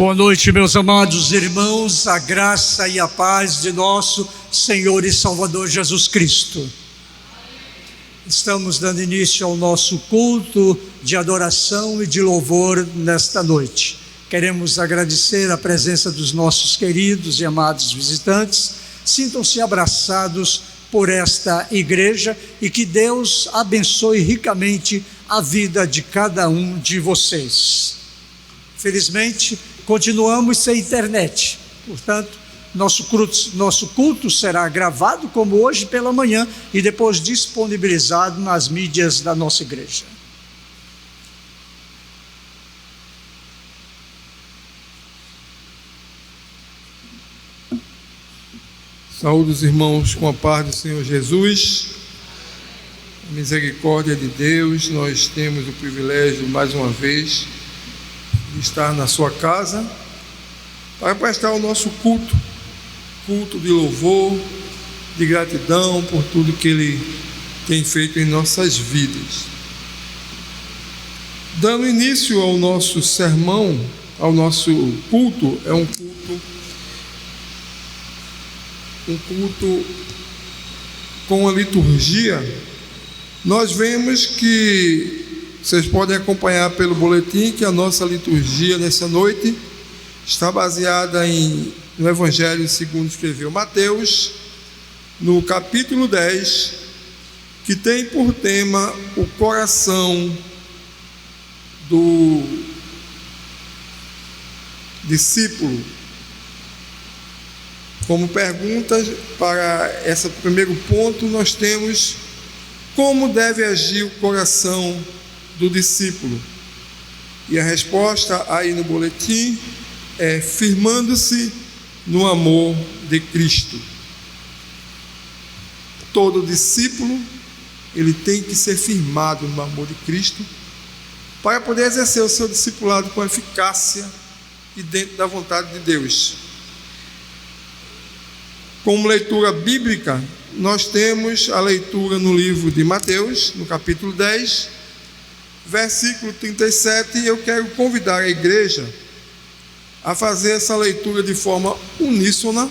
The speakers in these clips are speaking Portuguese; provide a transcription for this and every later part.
Boa noite, meus amados irmãos, a graça e a paz de nosso Senhor e Salvador Jesus Cristo. Estamos dando início ao nosso culto de adoração e de louvor nesta noite. Queremos agradecer a presença dos nossos queridos e amados visitantes. Sintam-se abraçados por esta igreja e que Deus abençoe ricamente a vida de cada um de vocês. Felizmente, continuamos sem internet, portanto, nosso culto será gravado como hoje pela manhã e depois disponibilizado nas mídias da nossa igreja. Saúde os irmãos com a paz do Senhor Jesus, a misericórdia de Deus. Nós temos o privilégio, mais uma vez, de estar na sua casa para prestar o nosso culto de louvor, de gratidão por tudo que Ele tem feito em nossas vidas. Dando início ao nosso sermão, ao nosso culto, é um culto com a liturgia. Nós vemos que vocês podem acompanhar pelo boletim que a nossa liturgia nessa noite está baseada no Evangelho segundo escreveu Mateus, no capítulo 10, que tem por tema o coração do discípulo. Como pergunta para esse primeiro ponto, nós temos como deve agir o coração do discípulo. E a resposta aí no boletim é firmando-se no amor de Cristo. Todo discípulo, ele tem que ser firmado no amor de Cristo para poder exercer o seu discipulado com eficácia e dentro da vontade de Deus. Como leitura bíblica, nós temos a leitura no livro de Mateus, no capítulo 10, versículo 37, e eu quero convidar a igreja a fazer essa leitura de forma uníssona.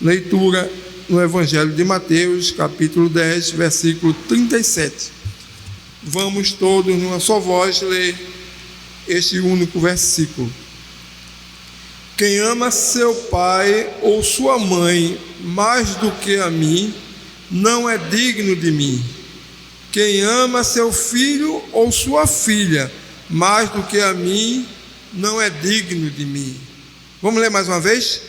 Leitura no Evangelho de Mateus, capítulo 10, versículo 37. Vamos todos, numa só voz, ler este único versículo. Quem ama seu pai ou sua mãe mais do que a mim, não é digno de mim. Quem ama seu filho ou sua filha mais do que a mim, não é digno de mim. Vamos ler mais uma vez?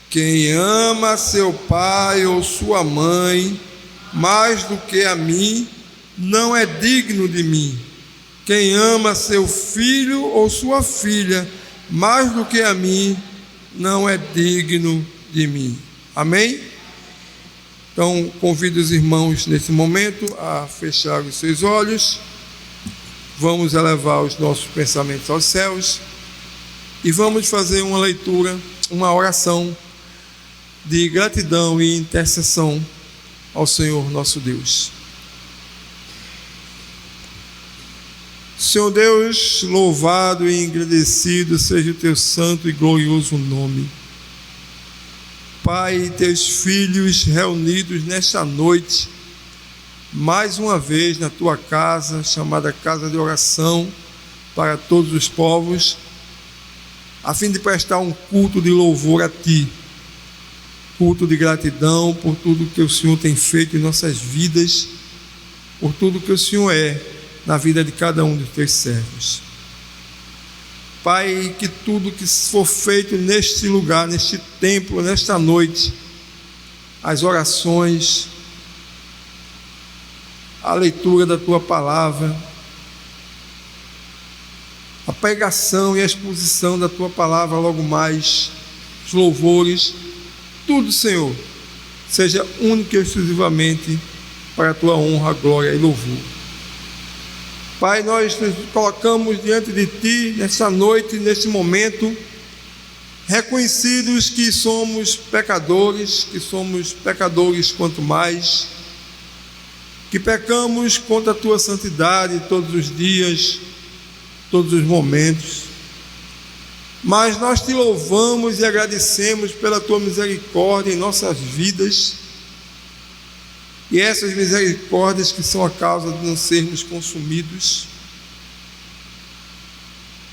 Quem ama seu pai ou sua mãe mais do que a mim, não é digno de mim. Quem ama seu filho ou sua filha mais do que a mim, não é digno de mim. Amém? Então, convido os irmãos nesse momento a fechar os seus olhos. Vamos elevar os nossos pensamentos aos céus e vamos fazer uma leitura, uma oração de gratidão e intercessão ao Senhor nosso Deus. Senhor Deus, louvado e agradecido seja o teu santo e glorioso nome. Pai, teus filhos reunidos nesta noite, mais uma vez na tua casa, chamada casa de oração para todos os povos, a fim de prestar um culto de louvor a ti, culto de gratidão por tudo que o Senhor tem feito em nossas vidas, por tudo que o Senhor é na vida de cada um dos teus servos. Pai, que tudo que for feito neste lugar, neste templo, nesta noite, as orações, a leitura da tua palavra, a pregação e a exposição da tua palavra logo mais, os louvores, tudo, Senhor, seja único e exclusivamente para a tua honra, glória e louvor. Pai, nós nos colocamos diante de Ti nessa noite, nesse momento, reconhecidos que somos pecadores quanto mais, que pecamos contra a Tua santidade todos os dias, todos os momentos, mas nós te louvamos e agradecemos pela tua misericórdia em nossas vidas, e essas misericórdias que são a causa de não sermos consumidos.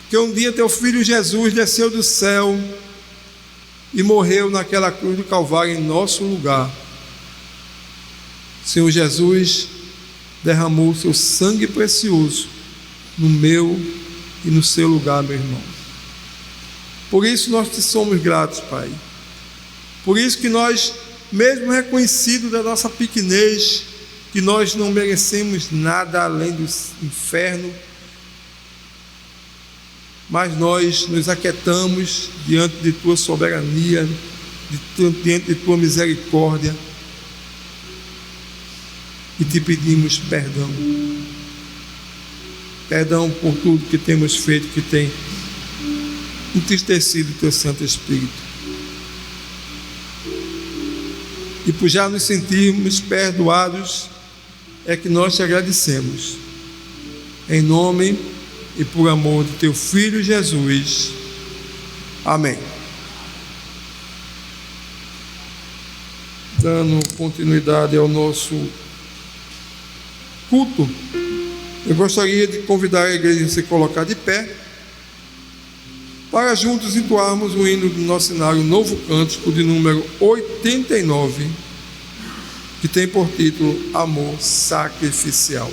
Porque um dia teu filho Jesus desceu do céu e morreu naquela cruz do Calvário em nosso lugar. O Senhor Jesus derramou o seu sangue precioso no meu e no seu lugar, meu irmão. Por isso nós te somos gratos, Pai. Por isso que nós, mesmo reconhecido da nossa pequenez, que nós não merecemos nada além do inferno, mas nós nos aquietamos diante de tua soberania, diante de tua misericórdia, e te pedimos perdão. Perdão por tudo que temos feito que tem entristecido o teu Santo Espírito. E por já nos sentirmos perdoados, é que nós te agradecemos. Em nome e por amor de teu Filho Jesus. Amém. Dando continuidade ao nosso culto, eu gostaria de convidar a igreja a se colocar de pé, para juntos entoarmos o hino do nosso cenário Novo Cântico de número 89, que tem por título Amor Sacrificial.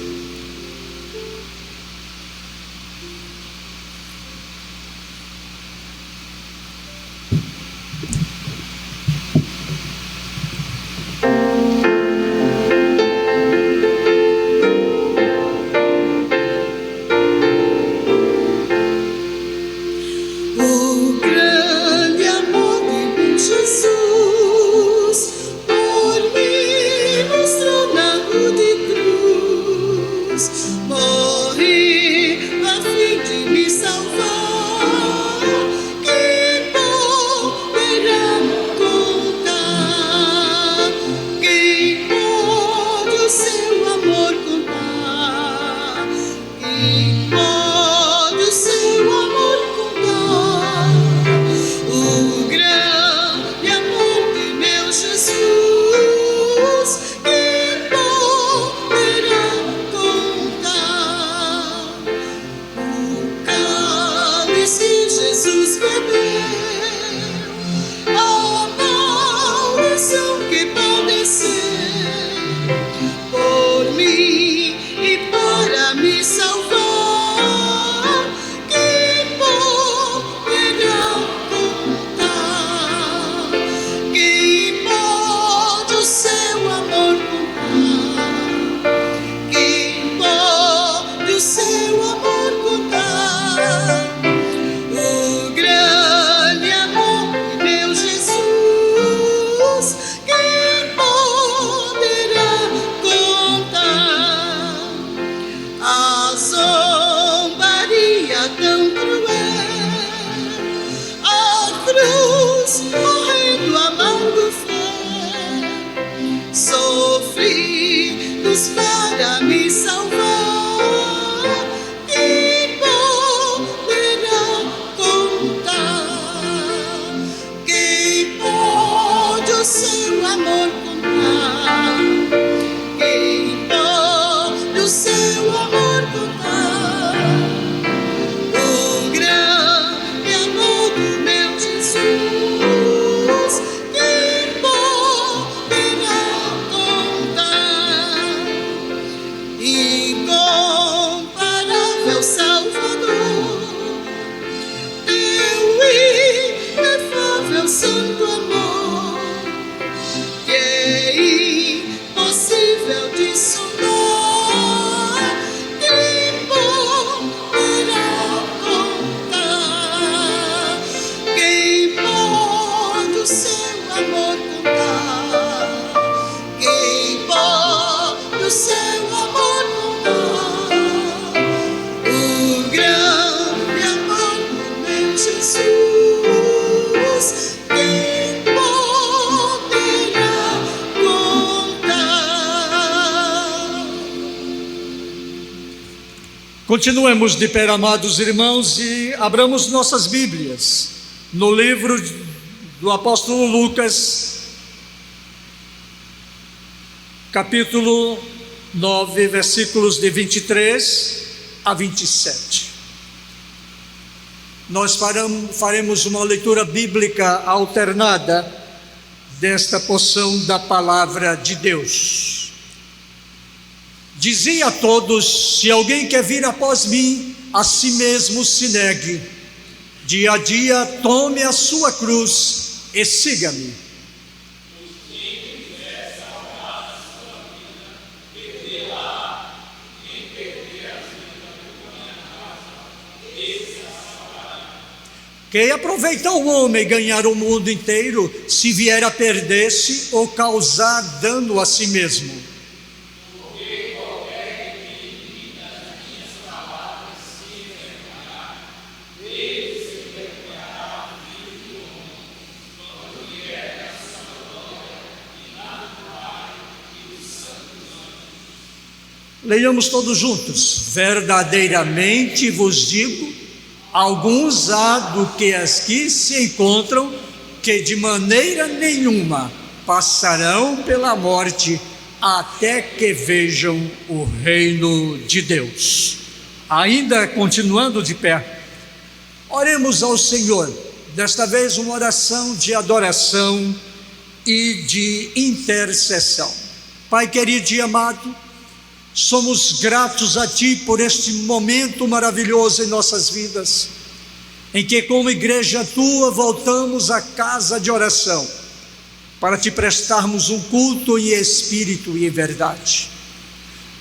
Continuemos de pé, amados irmãos, e abramos nossas Bíblias no livro do apóstolo Lucas, capítulo 9, versículos de 23 a 27. Nós faremos uma leitura bíblica alternada desta porção da palavra de Deus. Dizia a todos: se alguém quer vir após mim, a si mesmo se negue. Dia a dia tome a sua cruz e siga-me. Que aproveita o homem ganhar o mundo inteiro, se vier a perder-se ou causar dano a si mesmo? Leiamos todos juntos. Verdadeiramente vos digo, alguns há do que as que se encontram, que de maneira nenhuma passarão pela morte, até que vejam o reino de Deus. Ainda continuando de pé, oremos ao Senhor, desta vez uma oração de adoração e de intercessão. Pai querido e amado, somos gratos a Ti por este momento maravilhoso em nossas vidas, em que como igreja Tua voltamos à casa de oração, para Te prestarmos um culto em espírito e em verdade.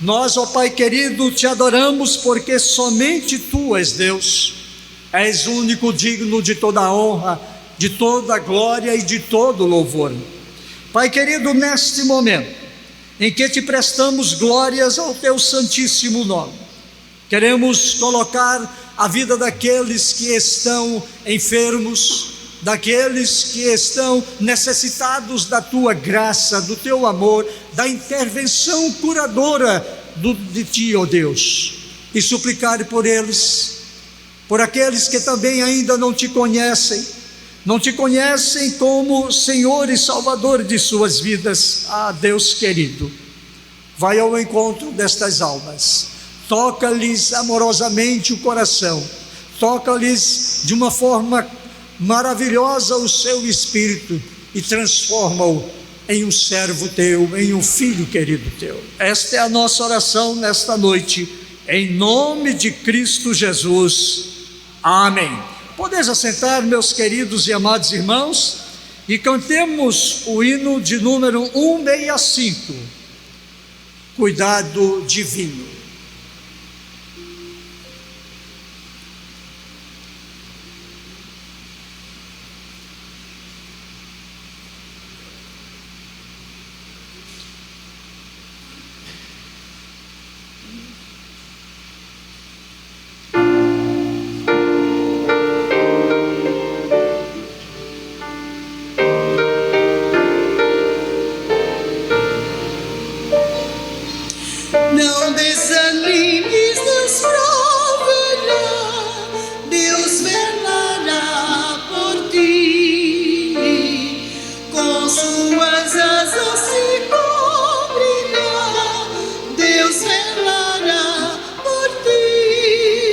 Nós, ó Pai querido, Te adoramos porque somente Tu és Deus, és o único digno de toda a honra, de toda a glória e de todo o louvor. Pai querido, neste momento em que Te prestamos glórias ao Teu santíssimo nome, queremos colocar a vida daqueles que estão enfermos, daqueles que estão necessitados da Tua graça, do Teu amor, da intervenção curadora de Ti, ó Deus, e suplicar por eles, por aqueles que também ainda não Te conhecem como Senhor e Salvador de suas vidas. Ah, Deus querido, vai ao encontro destas almas, toca-lhes amorosamente o coração, toca-lhes de uma forma maravilhosa o seu espírito e transforma-o em um servo Teu, em um filho querido Teu. Esta é a nossa oração nesta noite, em nome de Cristo Jesus. Amém. Podeis assentar, meus queridos e amados irmãos, e cantemos o hino de número 165, Cuidado Divino. Não desanimes, Deus proverá, Deus velará por ti, com suas asas se cobrirá, Deus velará por ti,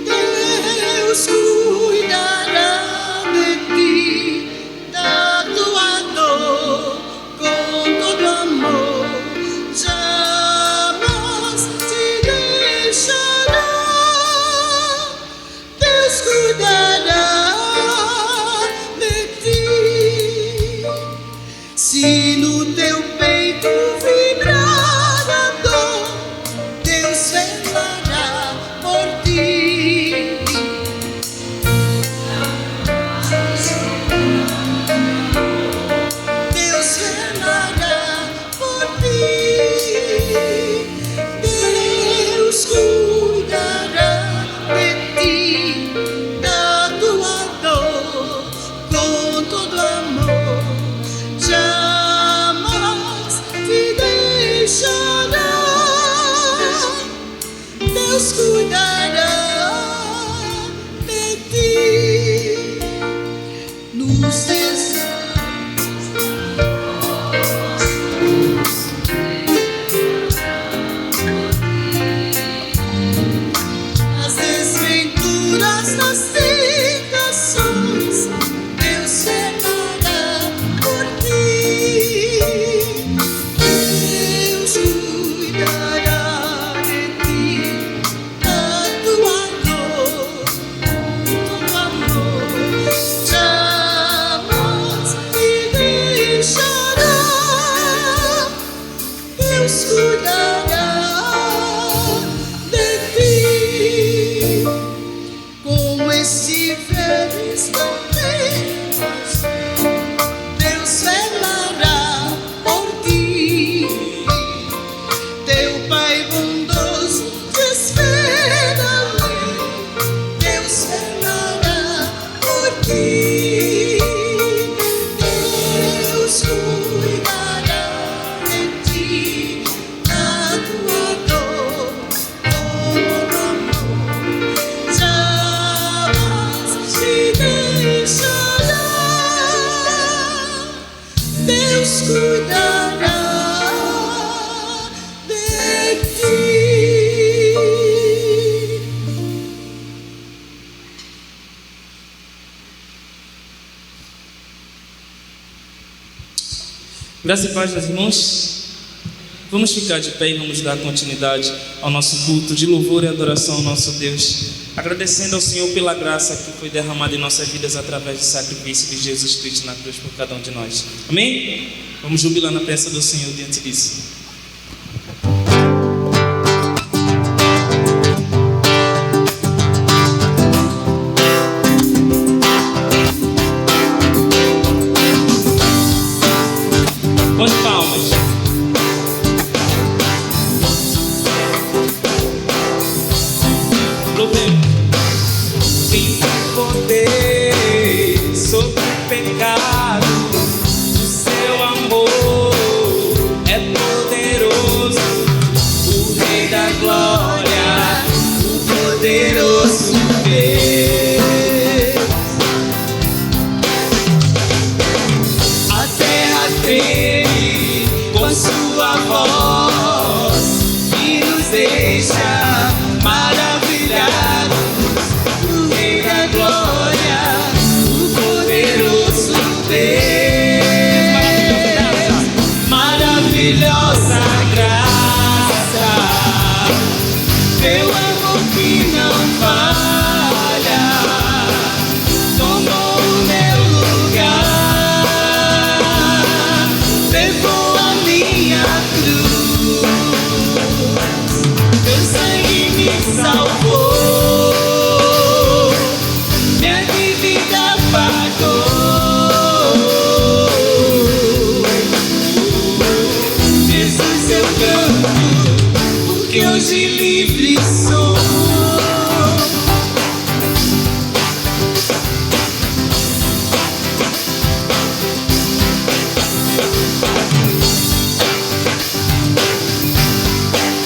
Deus cuidará de ti, da tua dor, com todo amor. Se no teu peito vibrar a dor, Deus velará por ti. Deus velará por ti. Deus cuidará de ti, da tua dor, com todo amor. Jamais Deus cuidará de ti, na tua dor, com amor, jamais te deixará. Deus cuidará de ti. Graça e paz, meus irmãos. Vamos ficar de pé e vamos dar continuidade ao nosso culto de louvor e adoração ao nosso Deus, agradecendo ao Senhor pela graça que foi derramada em nossas vidas através do sacrifício de Jesus Cristo na cruz por cada um de nós. Amém? Vamos jubilar na presença do Senhor diante disso. Põe palmas. Louvemos. Tem poder sobre o pecado, o seu amor é poderoso, o Rei da glória, o poderoso Deus. A terra treme com sua voz e nos deixa maravilhados. O Rei da glória, o poderoso Deus. Maravilhosa graça, teu amor que não falha, tomou o meu lugar, levou a minha cruz, teu sangue me salvou, minha dívida pagou. Jesus, eu canto, porque hoje livre sou.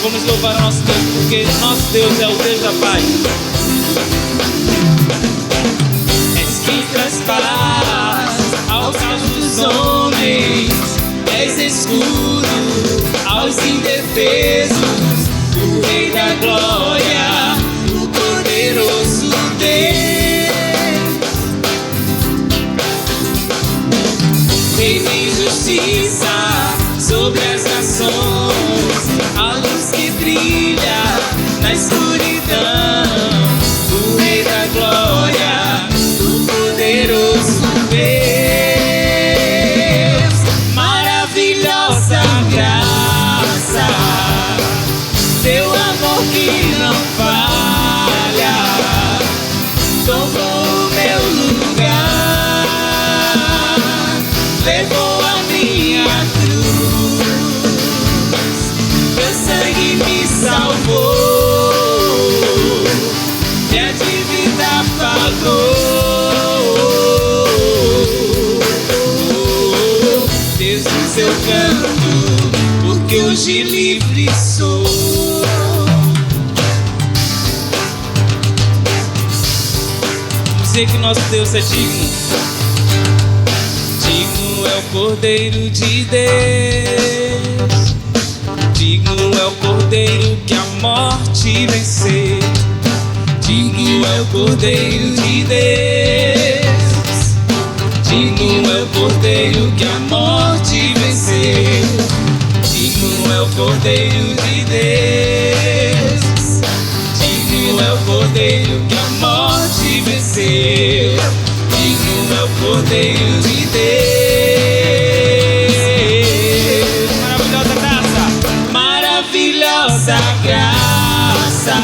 Vamos louvar o nosso Deus, porque nosso Deus é o Deus da paz. És quem traz paz ao caos dos homens, és escudo aos indefesos, o Rei da glória, o poderoso Deus. Reina em justiça sobre as nações, a luz que brilha na escuridão, o Rei da glória, o poderoso Deus. Maravilhosa graça, teu amor que não falha, tomou o meu lugar, levou a minha cruz, teu sangue me salvou, minha dívida pagou. Jesus, eu canto, porque hoje livre sou. Dizer que nosso Deus é digno. Digno é o Cordeiro de Deus, digno é o Cordeiro que a morte venceu, digno é o Cordeiro de Deus, digno é o Cordeiro que a morte venceu, digno é o Cordeiro de Deus, digno é o Cordeiro que a morte venceu, digno é o Cordeiro de Deus. Maravilhosa graça,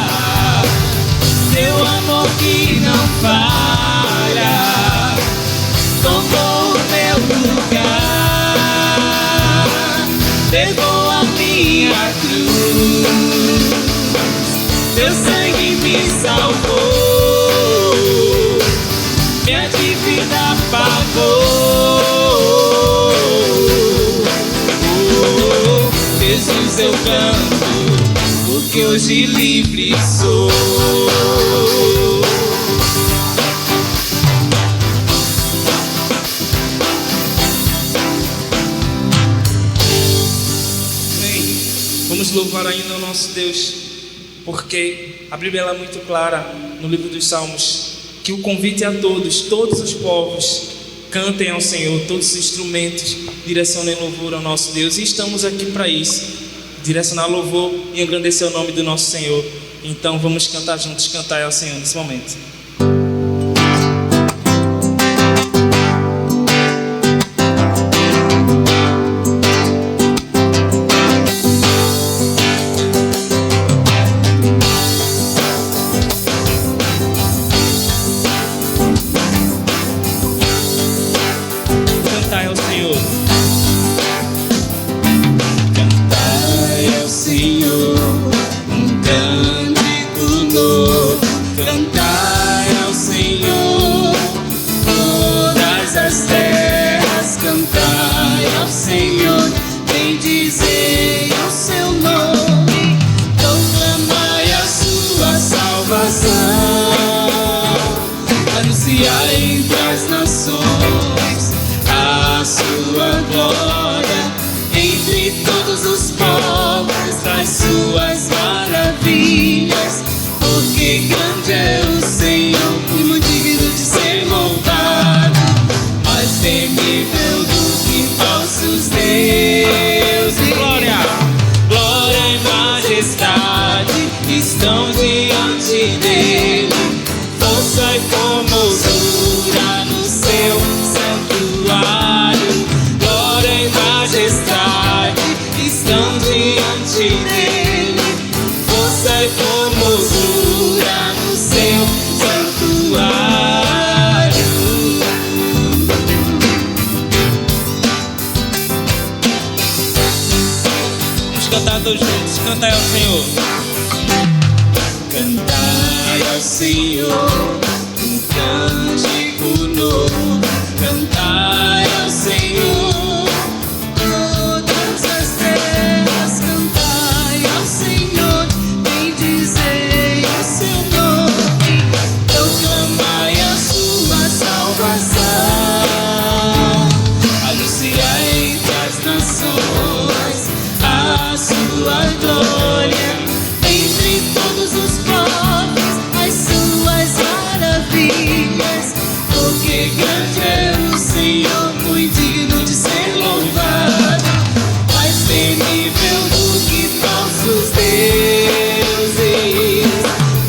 teu amor que não falha, tomou o meu lugar, levou a minha cruz, teu sangue me salvou, minha dívida pagou. hoje livre sou. Amém. Vamos louvar ainda o nosso Deus, porque a Bíblia ela é muito clara no livro dos Salmos, que o convite é a todos os povos, cantem ao Senhor, todos os instrumentos direcionem louvor ao nosso Deus, e estamos aqui para isso, direcionar louvor e engrandecer o nome do nosso Senhor. Então vamos cantar juntos, cantar ao Senhor nesse momento. Cantai ao Senhor. Cantai ao Senhor um cântico novo. Cantai ao Senhor todas as terras. Cantai ao Senhor, bendizei o seu nome. Proclamai a sua salvação. Anunciai entre as nações a sua glória, entre todos os povos as suas maravilhas, porque grande é o Senhor e muito digno de ser louvado, mais temível do que falsos deuses. Glória, Glória e majestade estão diante dele, força e formosura no seu santuário. Glória e majestade estão diante dele, força e formosura no seu santuário. vamos cantar todos juntos, cantai ao Senhor. Cantai ao Senhor um cântico novo. Cantai ao Senhor todas as terras. Cantai ao Senhor, bendizei o seu nome. Proclamai a sua salvação. Anunciai entre as nações a sua glória, entre todos os povos as suas maravilhas, porque grande é o Senhor, muito digno de ser louvado, mais temível do que falsos deuses.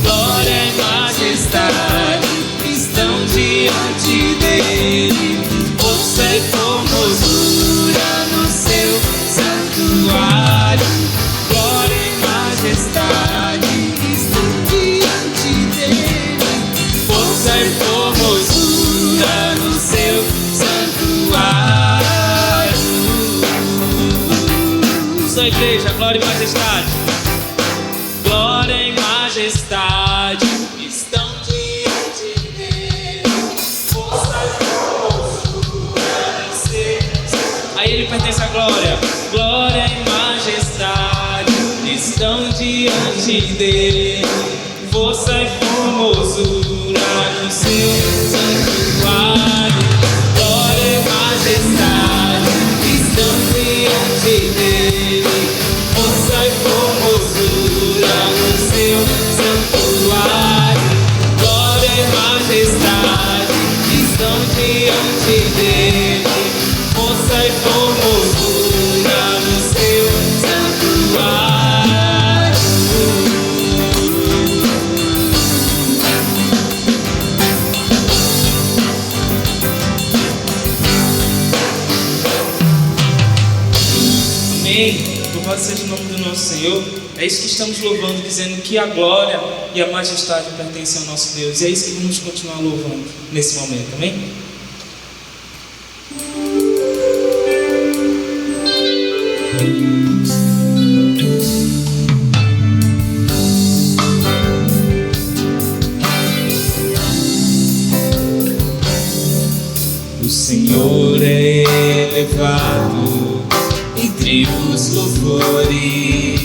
Glória e majestade estão diante dele, força e formosura no seu santuário. Glória e majestade estão diante dele, força e formosura no seu santuário. Sua igreja, glória e majestade. Glória e majestade estão diante dele, força e formosura no seu santuário. A ele pertence a glória. Glória e majestade estão diante dele, força e formosura no seu santuário. Glória e majestade estão diante dele, força e formosura no seu santuário. Glória e majestade estão diante dele, força e formosura no seu santuário. Amém. Louvado seja o nome do nosso Senhor. É isso que estamos louvando, dizendo que a glória e a majestade pertencem ao nosso Deus. E é isso que vamos continuar louvando nesse momento. Amém? O Senhor é elevado entre os louvores,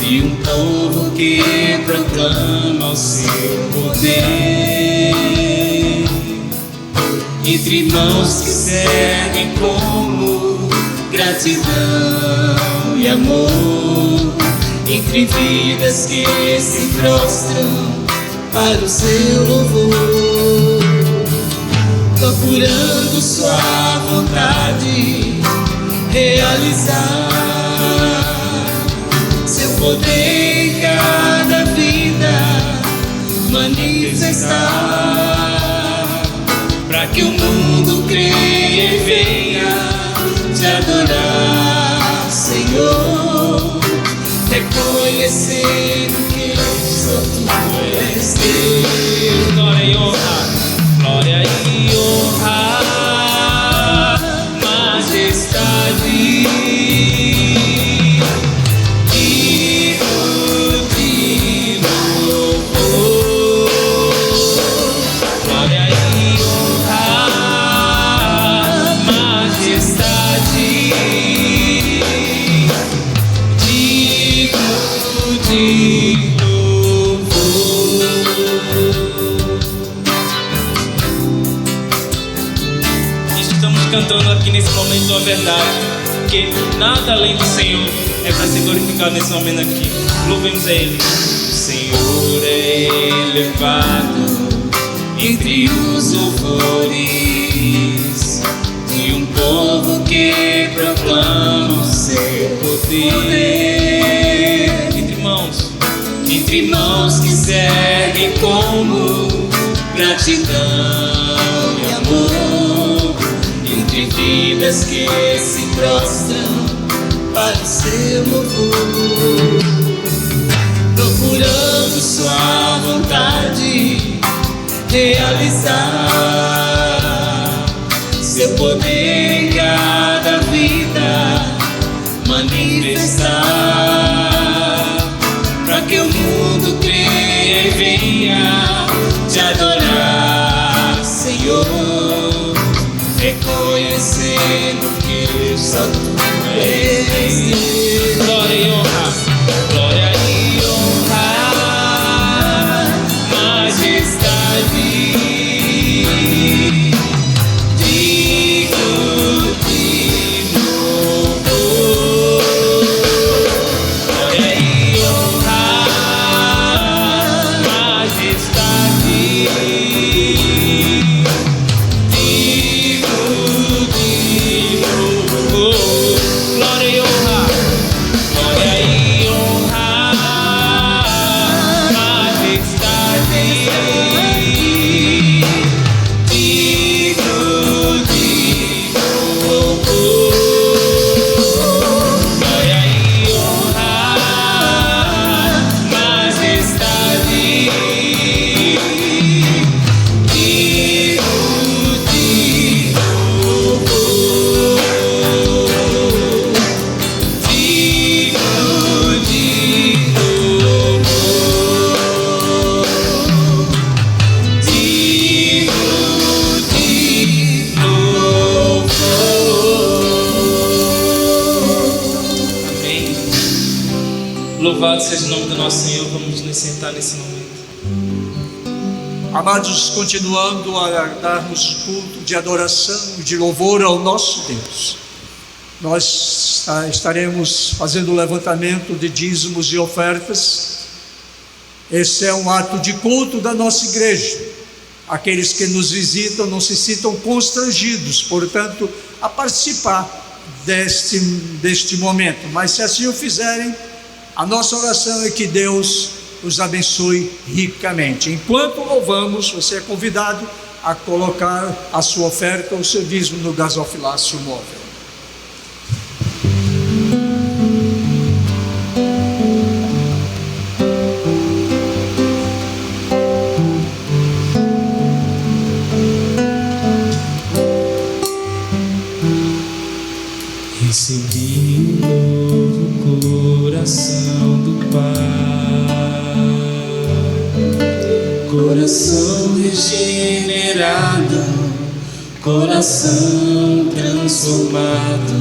e um povo que proclama o seu poder. Entre irmãos que servem como gratidão e amor, entre vidas que se prostram para o seu louvor, procurando sua vontade realizar, seu poder em cada vida manifestar, para que o mundo creia e venha te adorar, Senhor, reconhecendo que só tu és Deus. Glória e honra, glória e honra, majestade, digno de louvor. Glória e honra, majestade, digno de cantando aqui nesse momento a verdade, que nada além do Senhor é para ser glorificado nesse momento aqui. Louvemos a Ele. O Senhor é elevado entre os louvores de um povo que proclama o seu poder. Entre irmãos que seguem como gratidão e amor, entre vidas que se prostram para o seu louvor, procurando sua vontade realizar, seu poder em cada vida manifestar, para que o mundo creia e venha te adorar, Senhor, reconhecendo que só tu és Deus. Glória e honra, glória e honra, majestade, digno de louvor. Glória e honra, majestade, louvado seja o nome do nosso Senhor. Vamos nos sentar nesse momento. Amados, continuando a darmos culto de adoração e de louvor ao nosso Deus, nós estaremos fazendo o levantamento de dízimos e ofertas. Esse é um ato de culto da nossa igreja. Aqueles que nos visitam não se sintam constrangidos, portanto, a participar deste momento, mas se assim o fizerem, a nossa oração é que Deus os abençoe ricamente. Enquanto louvamos, você é convidado a colocar a sua oferta ou o seu dízimo no gasofilácio móvel. Recebi um novo coração do Pai, coração regenerado, coração transformado,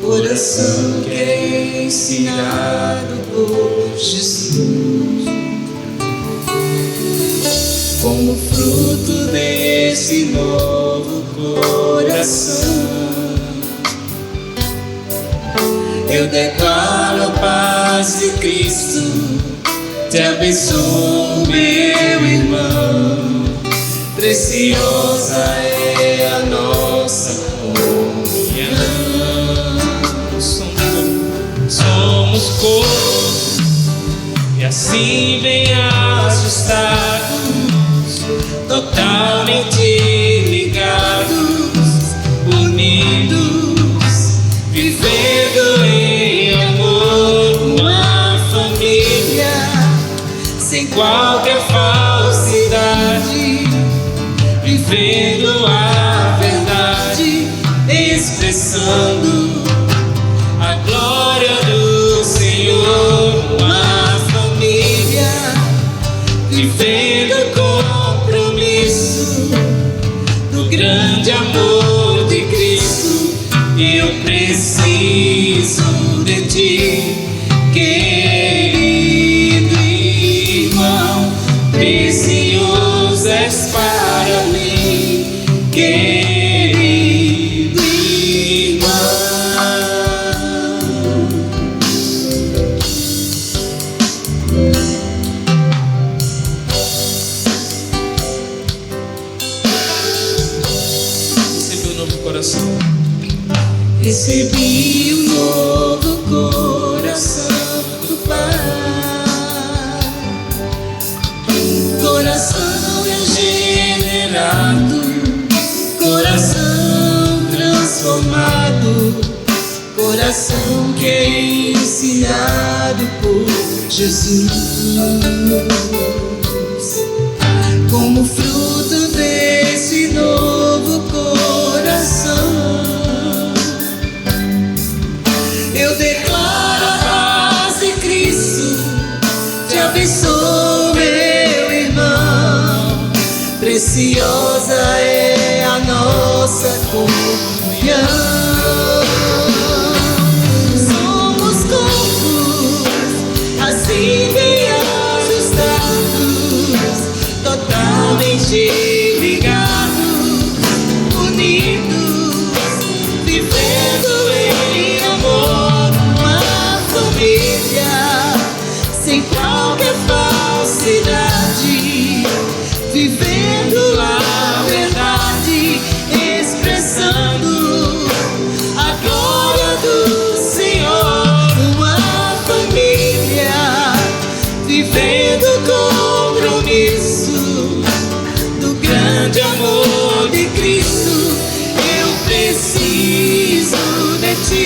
coração que é ensinado por Jesus. Como fruto desse novo coração, eu declaro a paz de Cristo, te abençoo, meu irmão. Preciosa é a nossa comunhão. Somos corpo e assim bem ajustados, totalmente ligados, unidos, vivendo em amor, uma família, sem qualquer falsidade, vivendo a verdade, expressando a glória do Senhor, uma família, vivendo compromisso do grande amor de Cristo. Eu preciso de ti, querido irmão, precioso és para mim, querido irmão. Recebi um novo coração. Recebi um novo coração do Pai, coração regenerado, coração transformado, coração que é ensinado por Jesus. Como fruto desse novo coração, eu declaro a paz de Cristo, te abençoo, meu irmão. Preciosa é a nossa comunhão. Somos corpos assim bem ajustados, totalmente ligados, unidos, vivendo em amor, uma família, sem qualquer falsidade, vivendo a verdade, expressando a glória do Senhor, uma família, vivendo compromisso do grande amor de Cristo. Eu preciso de ti,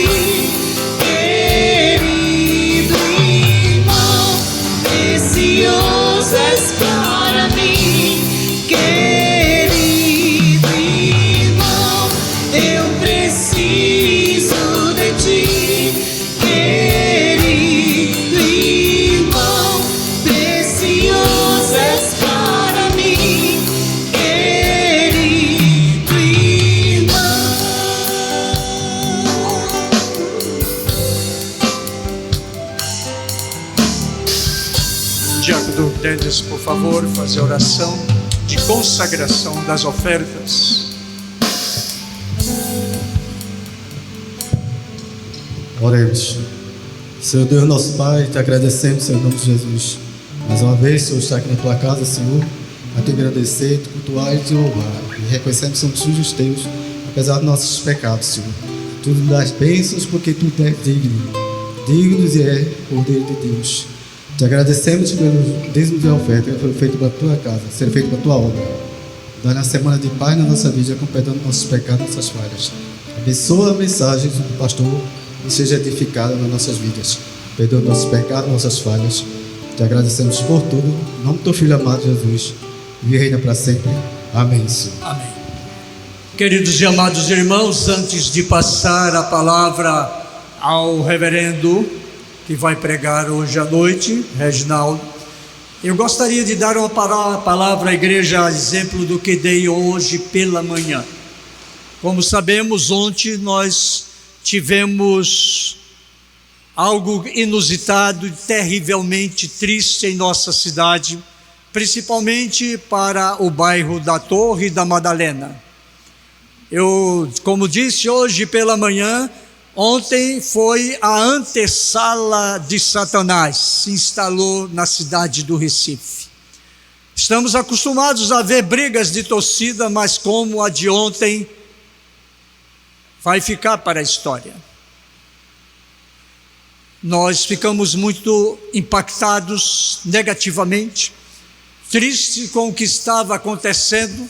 querido irmão, precioso és para mim, querido irmão. Eu preciso de ti, querido irmão, precioso és para mim, querido irmão. Diácono Denis, por favor, fazer a oração de consagração das ofertas. Oremos. Senhor Deus, nosso Pai, te agradecemos, Senhor, em nome de Jesus. Mais uma vez, Senhor, está aqui na tua casa, Senhor, a te agradecer, te cultuar e te louvar. E reconhecemos que somos sujos teus, apesar dos nossos pecados, Senhor. Tu nos das bênçãos porque tu és digno. Digno e é Cordeiro de Deus. Te agradecemos pelo dízimo de oferta que foi feito para a tua casa, ser feito para a tua obra. Dá na semana de paz na nossa vida, completando nossos pecados, nossas falhas. Abençoa a mensagem do pastor e seja edificada nas nossas vidas. Perdoa nossos pecados, nossas falhas. Te agradecemos por tudo. Em nome do teu Filho amado Jesus, e reina para sempre. Amém, Senhor. Amém. Queridos e amados irmãos, antes de passar a palavra ao reverendo que vai pregar hoje à noite, Reginaldo, eu gostaria de dar uma palavra à igreja a exemplo do que dei hoje pela manhã. Como sabemos, ontem nós tivemos algo inusitado e terrivelmente triste em nossa cidade, principalmente para o bairro da Torre da Madalena. Eu, como disse hoje pela manhã, ontem foi a antessala de Satanás, se instalou na cidade do Recife. Estamos acostumados a ver brigas de torcida, mas como a de ontem, vai ficar para a história. Nós ficamos muito impactados negativamente, tristes com o que estava acontecendo,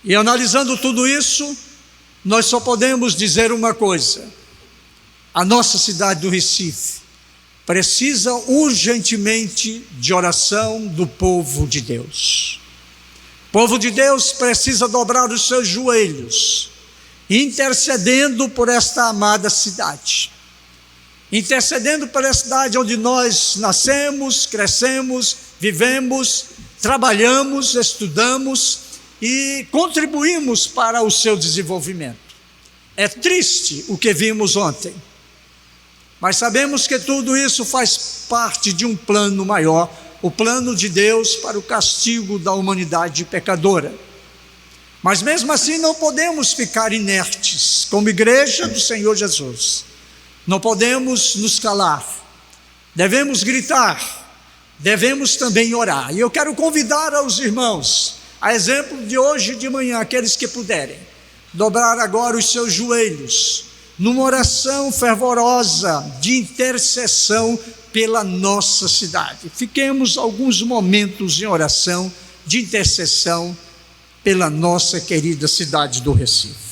e analisando tudo isso, nós só podemos dizer uma coisa: a nossa cidade do Recife precisa urgentemente de oração do povo de Deus. O povo de Deus precisa dobrar os seus joelhos, intercedendo por esta amada cidade, intercedendo por essa cidade onde nós nascemos, crescemos, vivemos, trabalhamos, estudamos e contribuímos para o seu desenvolvimento. É triste o que vimos ontem, mas sabemos que tudo isso faz parte de um plano maior, o plano de Deus para o castigo da humanidade pecadora. Mas mesmo assim não podemos ficar inertes, como igreja do Senhor Jesus. Não podemos nos calar, devemos gritar, devemos também orar. E eu quero convidar aos irmãos, a exemplo de hoje de manhã, aqueles que puderem, dobrar agora os seus joelhos, numa oração fervorosa de intercessão pela nossa cidade. Fiquemos alguns momentos em oração de intercessão pela nossa querida cidade do Recife.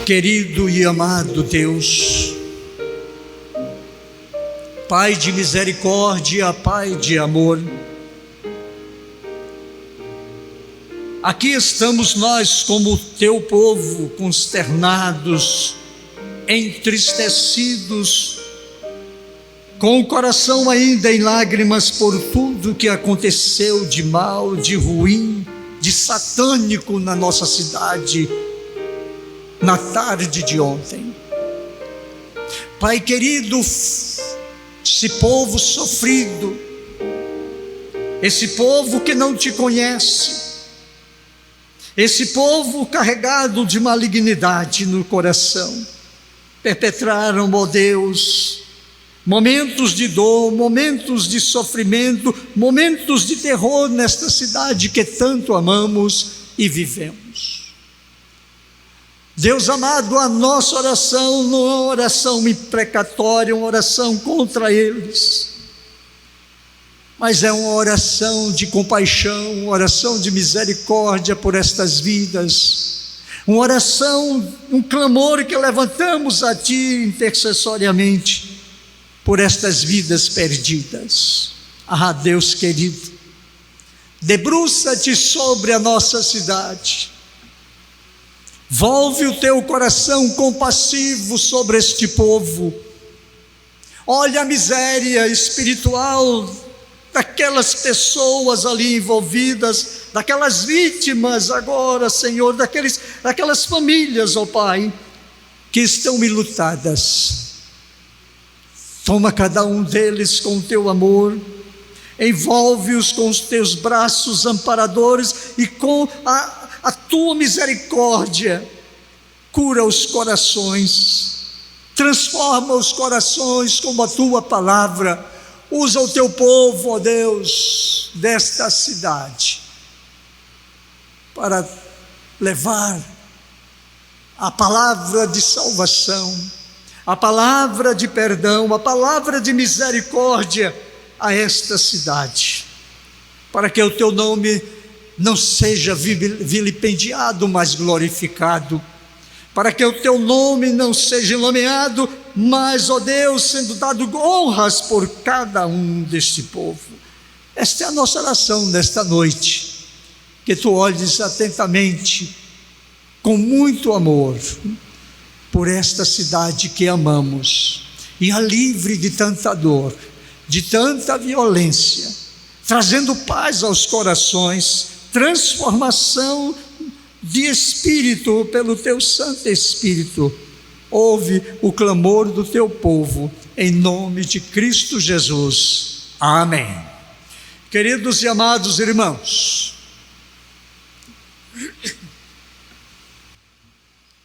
Querido e amado Deus, Pai de misericórdia, Pai de amor, aqui estamos nós como teu povo, consternados, entristecidos, com o coração ainda em lágrimas por tudo que aconteceu de mal, de ruim, de satânico na nossa cidade, na tarde de ontem. Pai querido, esse povo sofrido, esse povo que não te conhece, esse povo carregado de malignidade no coração, perpetraram, ó Deus, momentos de dor, momentos de sofrimento, momentos de terror nesta cidade que tanto amamos e vivemos. Deus amado, a nossa oração não é uma oração imprecatória, uma oração contra eles, mas é uma oração de compaixão, uma oração de misericórdia por estas vidas, uma oração, um clamor que levantamos a Ti intercessoriamente por estas vidas perdidas. Ah, Deus querido, debruça-te sobre a nossa cidade, volve o Teu coração compassivo sobre este povo, olha a miséria espiritual daquelas pessoas ali envolvidas, daquelas vítimas agora, Senhor, daquelas famílias, ó Pai, que estão enlutadas. Toma cada um deles com o Teu amor, envolve-os com os Teus braços amparadores e com a Tua misericórdia, cura os corações, transforma os corações com a Tua palavra. Usa o Teu povo, ó Deus, desta cidade, para levar a palavra de salvação, a palavra de perdão, a palavra de misericórdia a esta cidade, para que o Teu nome não seja vilipendiado, mas glorificado, para que o Teu nome não seja nomeado, mas, ó Deus, sendo dado honras por cada um deste povo. Esta é a nossa oração nesta noite, que Tu olhes atentamente, com muito amor, por esta cidade que amamos, e a livre de tanta dor, de tanta violência, trazendo paz aos corações, transformação de espírito pelo Teu Santo Espírito. Ouve o clamor do Teu povo, em nome de Cristo Jesus. Amém. Queridos e amados irmãos,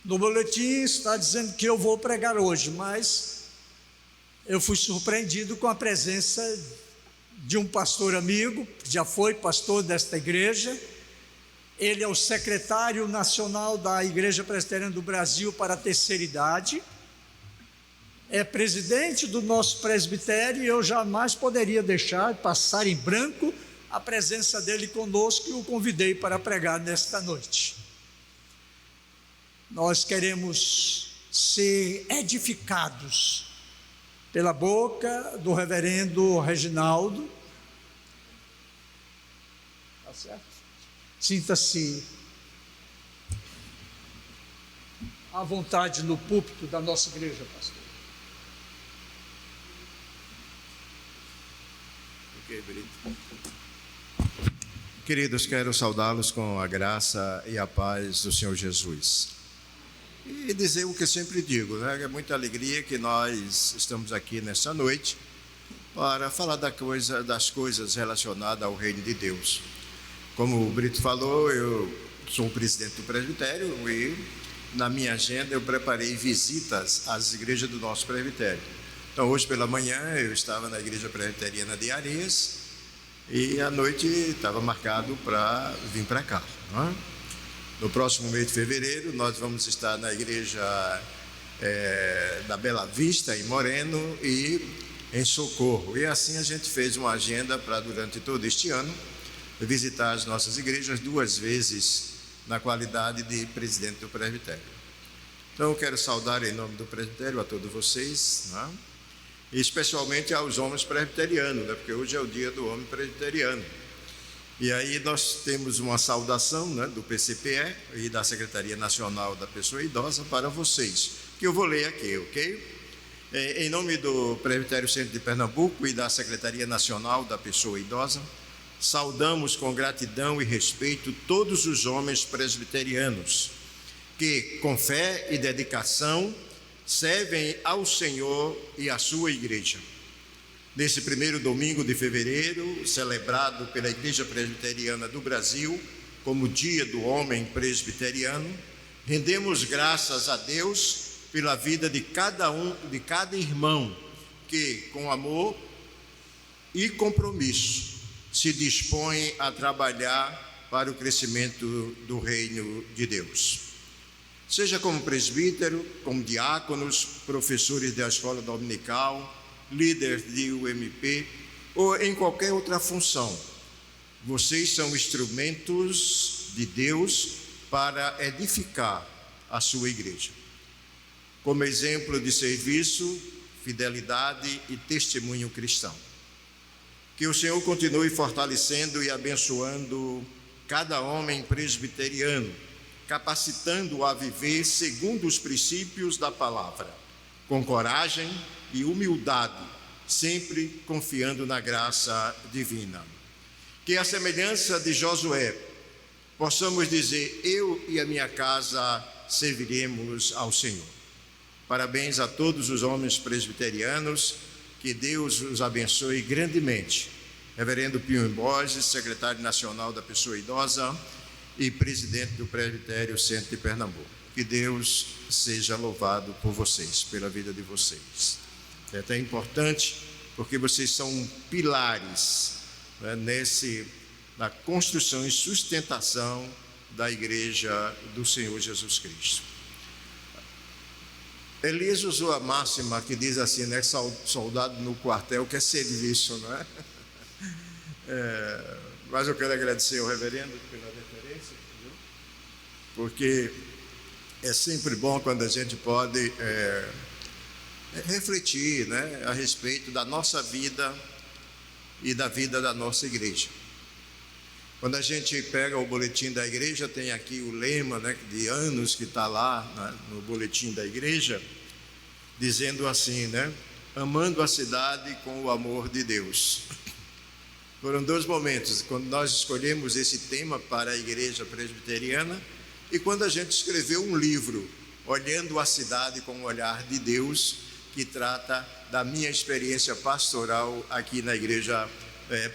no boletim está dizendo que eu vou pregar hoje, mas eu fui surpreendido com a presença de um pastor amigo, que já foi pastor desta igreja. Ele é o secretário nacional da Igreja Presbiteriana do Brasil para a terceira idade, é presidente do nosso presbitério, e eu jamais poderia deixar passar em branco a presença dele conosco, e o convidei para pregar nesta noite. Nós queremos ser edificados pela boca do reverendo Reginaldo. Tá certo? Sinta-se à vontade no púlpito da nossa igreja, pastor. Ok, Brito. Queridos, quero saudá-los com a graça e a paz do Senhor Jesus. E dizer o que eu sempre digo, né? É muita alegria que nós estamos aqui nesta noite para falar das coisas relacionadas ao reino de Deus. Como o Brito falou, eu sou o presidente do presbitério e na minha agenda eu preparei visitas às igrejas do nosso presbitério. Então hoje pela manhã eu estava na igreja presbiteriana de Areias e à noite estava marcado para vir para cá, não é? No próximo mês de fevereiro nós vamos estar na igreja da Bela Vista, em Moreno, e em Socorro. E assim a gente fez uma agenda para durante todo este ano visitar as nossas igrejas 2 vezes na qualidade de presidente do presbitério. Então eu quero saudar em nome do presbitério a todos vocês, né? E especialmente aos homens presbiterianos, né? Porque hoje é o dia do homem presbiteriano. E aí nós temos uma saudação, né, do PCPE e da Secretaria Nacional da Pessoa Idosa para vocês, que eu vou ler aqui, ok? Em nome do Presbitério Centro de Pernambuco e da Secretaria Nacional da Pessoa Idosa, saudamos com gratidão e respeito todos os homens presbiterianos que, com fé e dedicação, servem ao Senhor e à sua igreja. Nesse primeiro domingo de fevereiro, celebrado pela Igreja Presbiteriana do Brasil como Dia do Homem Presbiteriano, rendemos graças a Deus pela vida de cada irmão que, com amor e compromisso, se dispõe a trabalhar para o crescimento do reino de Deus. Seja como presbítero, como diáconos, professores da escola dominical, líder de UMP ou em qualquer outra função, vocês são instrumentos de Deus para edificar a sua igreja. Como exemplo de serviço, fidelidade e testemunho cristão. Que o Senhor continue fortalecendo e abençoando cada homem presbiteriano, capacitando-o a viver segundo os princípios da palavra, com coragem e humildade, sempre confiando na graça divina. Que a semelhança de Josué, possamos dizer: eu e a minha casa serviremos ao Senhor. Parabéns a todos os homens presbiterianos, que Deus os abençoe grandemente. Reverendo Pio Borges, secretário nacional da Pessoa Idosa e presidente do Presbitério Centro de Pernambuco. Que Deus seja louvado por vocês, pela vida de vocês. É até importante, porque vocês são pilares, né, na construção e sustentação da Igreja do Senhor Jesus Cristo. Elias usou a máxima que diz assim, né? Soldado no quartel quer serviço, não é? Mas eu quero agradecer ao reverendo pela referência, viu? Porque é sempre bom quando a gente pode refletir, né, a respeito da nossa vida e da vida da nossa igreja. Quando a gente pega o boletim da igreja, tem aqui o lema, né, de anos que está lá, né, no boletim da igreja, dizendo assim, né? Amando a cidade com o amor de Deus. Foram dois momentos, quando nós escolhemos esse tema para a igreja presbiteriana e quando a gente escreveu um livro, Olhando a Cidade com o Olhar de Deus, que trata da minha experiência pastoral aqui na igreja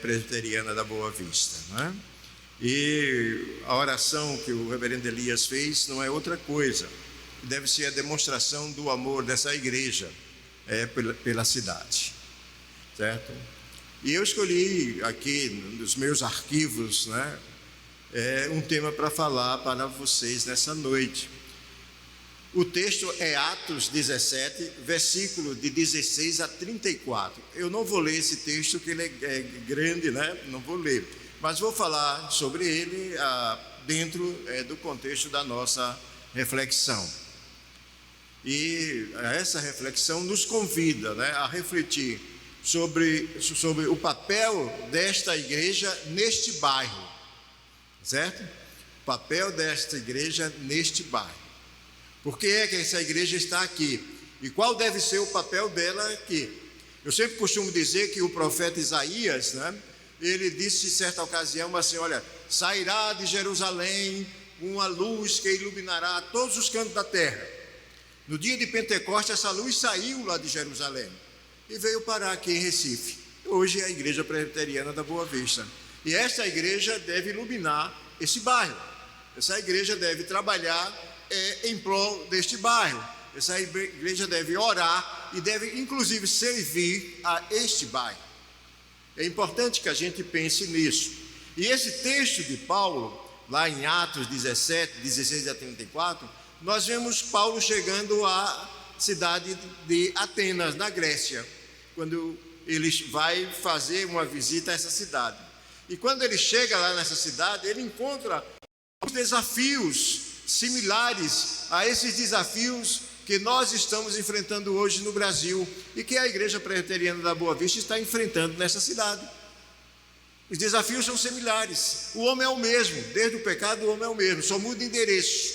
presbiteriana da Boa Vista, né? E a oração que o reverendo Elias fez não é outra coisa, deve ser a demonstração do amor dessa igreja pela cidade, certo? E eu escolhi aqui nos meus arquivos, né, um tema para falar para vocês nessa noite. O texto é Atos 17, versículo de 16 a 34. Eu não vou ler esse texto, que ele é grande, né? Não vou ler, mas vou falar sobre ele dentro do contexto da nossa reflexão. E essa reflexão nos convida, né, a refletir sobre o papel desta igreja neste bairro, certo? O papel desta igreja neste bairro. Por que é que essa igreja está aqui? E qual deve ser o papel dela aqui? Eu sempre costumo dizer que o profeta Isaías, né, ele disse em certa ocasião assim: olha, sairá de Jerusalém uma luz que iluminará todos os cantos da terra. No dia de Pentecostes, essa luz saiu lá de Jerusalém e veio parar aqui em Recife. Hoje é a igreja presbiteriana da Boa Vista. E essa igreja deve iluminar esse bairro. Essa igreja deve trabalhar em prol deste bairro. Essa igreja deve orar e deve inclusive servir a este bairro. É importante que a gente pense nisso. E esse texto de Paulo, lá em Atos 17, 16 a 34, nós vemos Paulo chegando à cidade de Atenas, na Grécia, quando ele vai fazer uma visita a essa cidade. E quando ele chega lá nessa cidade, ele encontra os desafios similares a esses desafios que nós estamos enfrentando hoje no Brasil e que a Igreja Presbiteriana da Boa Vista está enfrentando nessa cidade. Os desafios são similares. O homem é o mesmo, desde o pecado o homem é o mesmo, só muda endereço,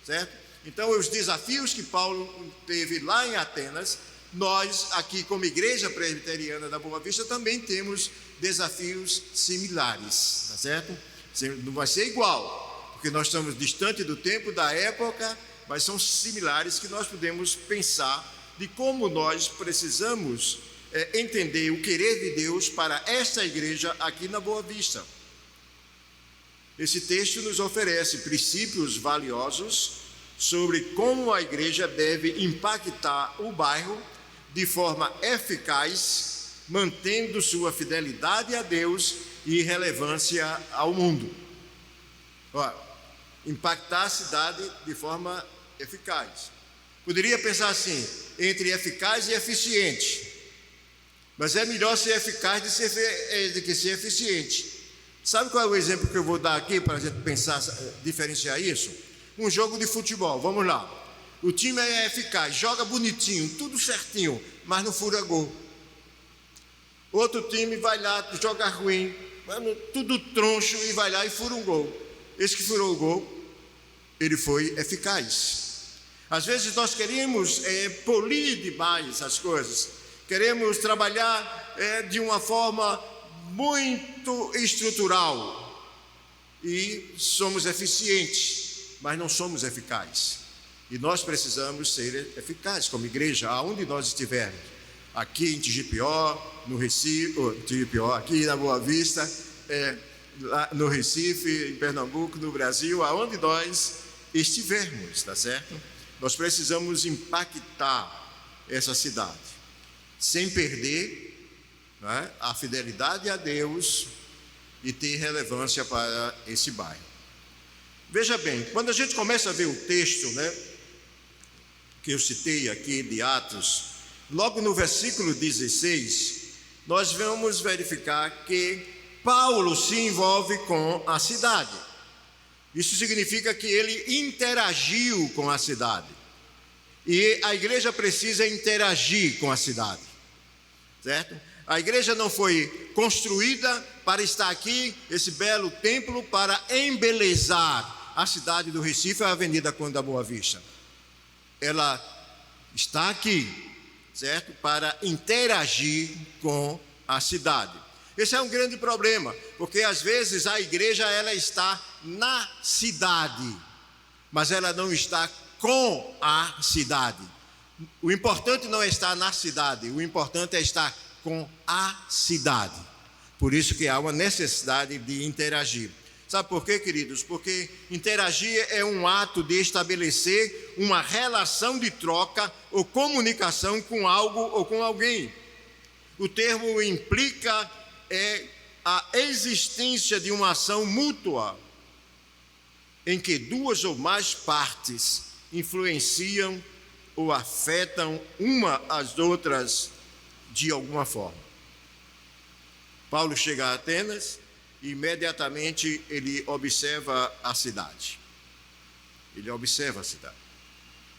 certo? Então, os desafios que Paulo teve lá em Atenas, nós aqui como Igreja Presbiteriana da Boa Vista também temos desafios similares, tá certo? Não vai ser igual, porque nós estamos distante do tempo, da época, mas são similares que nós podemos pensar de como nós precisamos entender o querer de Deus para esta igreja aqui na Boa Vista. Esse texto nos oferece princípios valiosos sobre como a igreja deve impactar o bairro, de forma eficaz, mantendo sua fidelidade a Deus e relevância ao mundo. Impactar a cidade de forma eficaz. Poderia pensar assim, entre eficaz e eficiente. Mas é melhor ser eficaz do que ser eficiente. Sabe qual é o exemplo que eu vou dar aqui para a gente pensar, diferenciar isso? Um jogo de futebol, vamos lá. O time é eficaz, joga bonitinho, tudo certinho, mas não fura gol. Outro time vai lá, joga ruim, tudo troncho e vai lá e fura um gol. Esse que furou o gol, ele foi eficaz. Às vezes nós queremos polir demais as coisas, queremos trabalhar de uma forma muito estrutural e somos eficientes, mas não somos eficazes. E nós precisamos ser eficazes como igreja, aonde nós estivermos. Aqui em Tigipió, no Recife, aqui na Boa Vista, lá no Recife, em Pernambuco, no Brasil, aonde nós estivermos, tá certo? Nós precisamos impactar essa cidade, sem perder, né, a fidelidade a Deus e ter relevância para esse bairro. Veja bem, quando a gente começa a ver o texto, né, que eu citei aqui de Atos, logo no versículo 16, nós vamos verificar que Paulo se envolve com a cidade. Isso significa que ele interagiu com a cidade. E a igreja precisa interagir com a cidade, certo? A igreja não foi construída para estar aqui, esse belo templo, para embelezar a cidade do Recife, a Avenida Conde da Boa Vista. Ela está aqui, certo? Para interagir com a cidade. Esse é um grande problema, porque às vezes a igreja ela está na cidade, mas ela não está com a cidade. O importante não é estar na cidade, o importante é estar com a cidade. Por isso que há uma necessidade de interagir. Sabe por quê, queridos? Porque interagir é um ato de estabelecer uma relação de troca ou comunicação com algo ou com alguém. O termo implica a existência de uma ação mútua em que duas ou mais partes influenciam ou afetam uma às outras de alguma forma. Paulo chega a Atenas e imediatamente ele observa a cidade. Ele observa a cidade.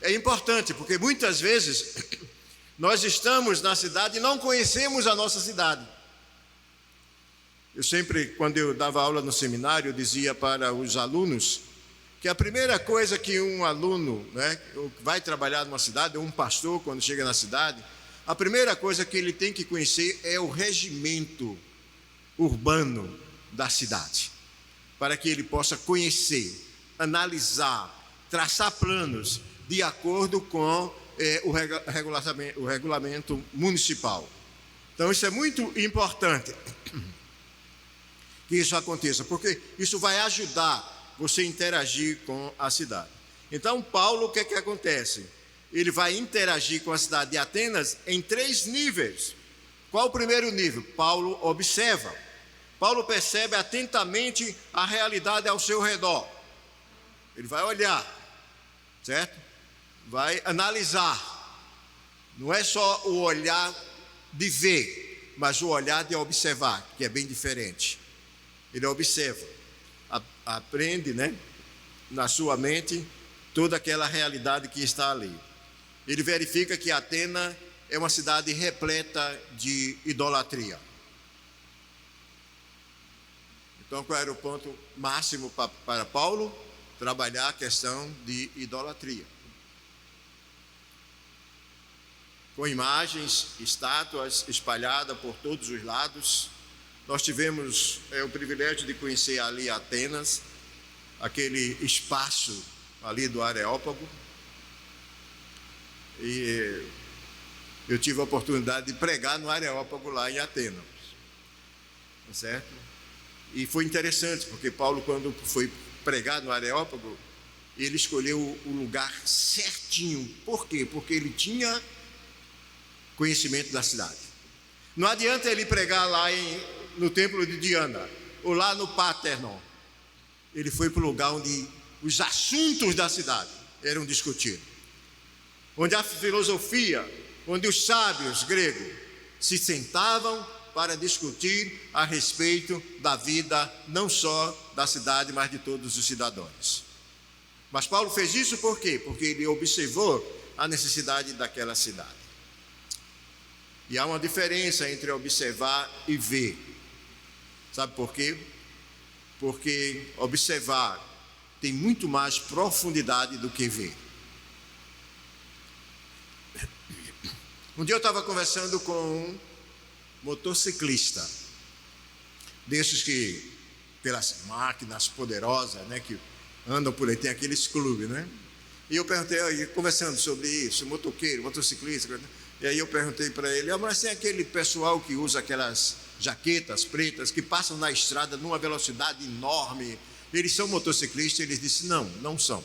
É importante porque muitas vezes nós estamos na cidade e não conhecemos a nossa cidade. Eu sempre, quando eu dava aula no seminário, eu dizia para os alunos que a primeira coisa que um aluno, né, vai trabalhar numa cidade, ou um pastor, quando chega na cidade, a primeira coisa que ele tem que conhecer é o regimento urbano da cidade, para que ele possa conhecer, analisar, traçar planos de acordo com o regulamento municipal. Então isso é muito importante que isso aconteça, porque isso vai ajudar você a interagir com a cidade. Então Paulo, o que é que acontece? Ele vai interagir com a cidade de Atenas em 3 níveis. Qual o primeiro nível? Paulo observa. Paulo percebe atentamente a realidade ao seu redor. Ele vai olhar, certo? Vai analisar. Não é só o olhar de ver, mas o olhar de observar, que é bem diferente. Ele observa, aprende, né, na sua mente toda aquela realidade que está ali. Ele verifica que Atenas é uma cidade repleta de idolatria. Então, qual era o ponto máximo para Paulo? Trabalhar a questão de idolatria. Com imagens, estátuas espalhadas por todos os lados. Nós tivemos o privilégio de conhecer ali Atenas, aquele espaço ali do Areópago. E eu tive a oportunidade de pregar no Areópago lá em Atenas, certo? E foi interessante, porque Paulo, quando foi pregar no Areópago, ele escolheu o lugar certinho. Por quê? Porque ele tinha conhecimento da cidade. Não adianta ele pregar lá no templo de Diana, ou lá no Partenon. Ele foi para o lugar onde os assuntos da cidade eram discutidos, onde a filosofia, onde os sábios gregos se sentavam para discutir a respeito da vida, não só da cidade, mas de todos os cidadãos. Mas Paulo fez isso por quê? Porque ele observou a necessidade daquela cidade. E há uma diferença entre observar e ver. Sabe por quê? Porque observar tem muito mais profundidade do que ver. Um dia eu estava conversando com um motociclista, desses que, pelas máquinas poderosas, né, que andam por aí, tem aqueles clubes, né? E eu perguntei, conversando sobre isso, motoqueiro, motociclista, e aí eu perguntei para ele, mas tem aquele pessoal que usa aquelas jaquetas pretas, que passam na estrada numa velocidade enorme, eles são motociclistas? Ele disse, não são.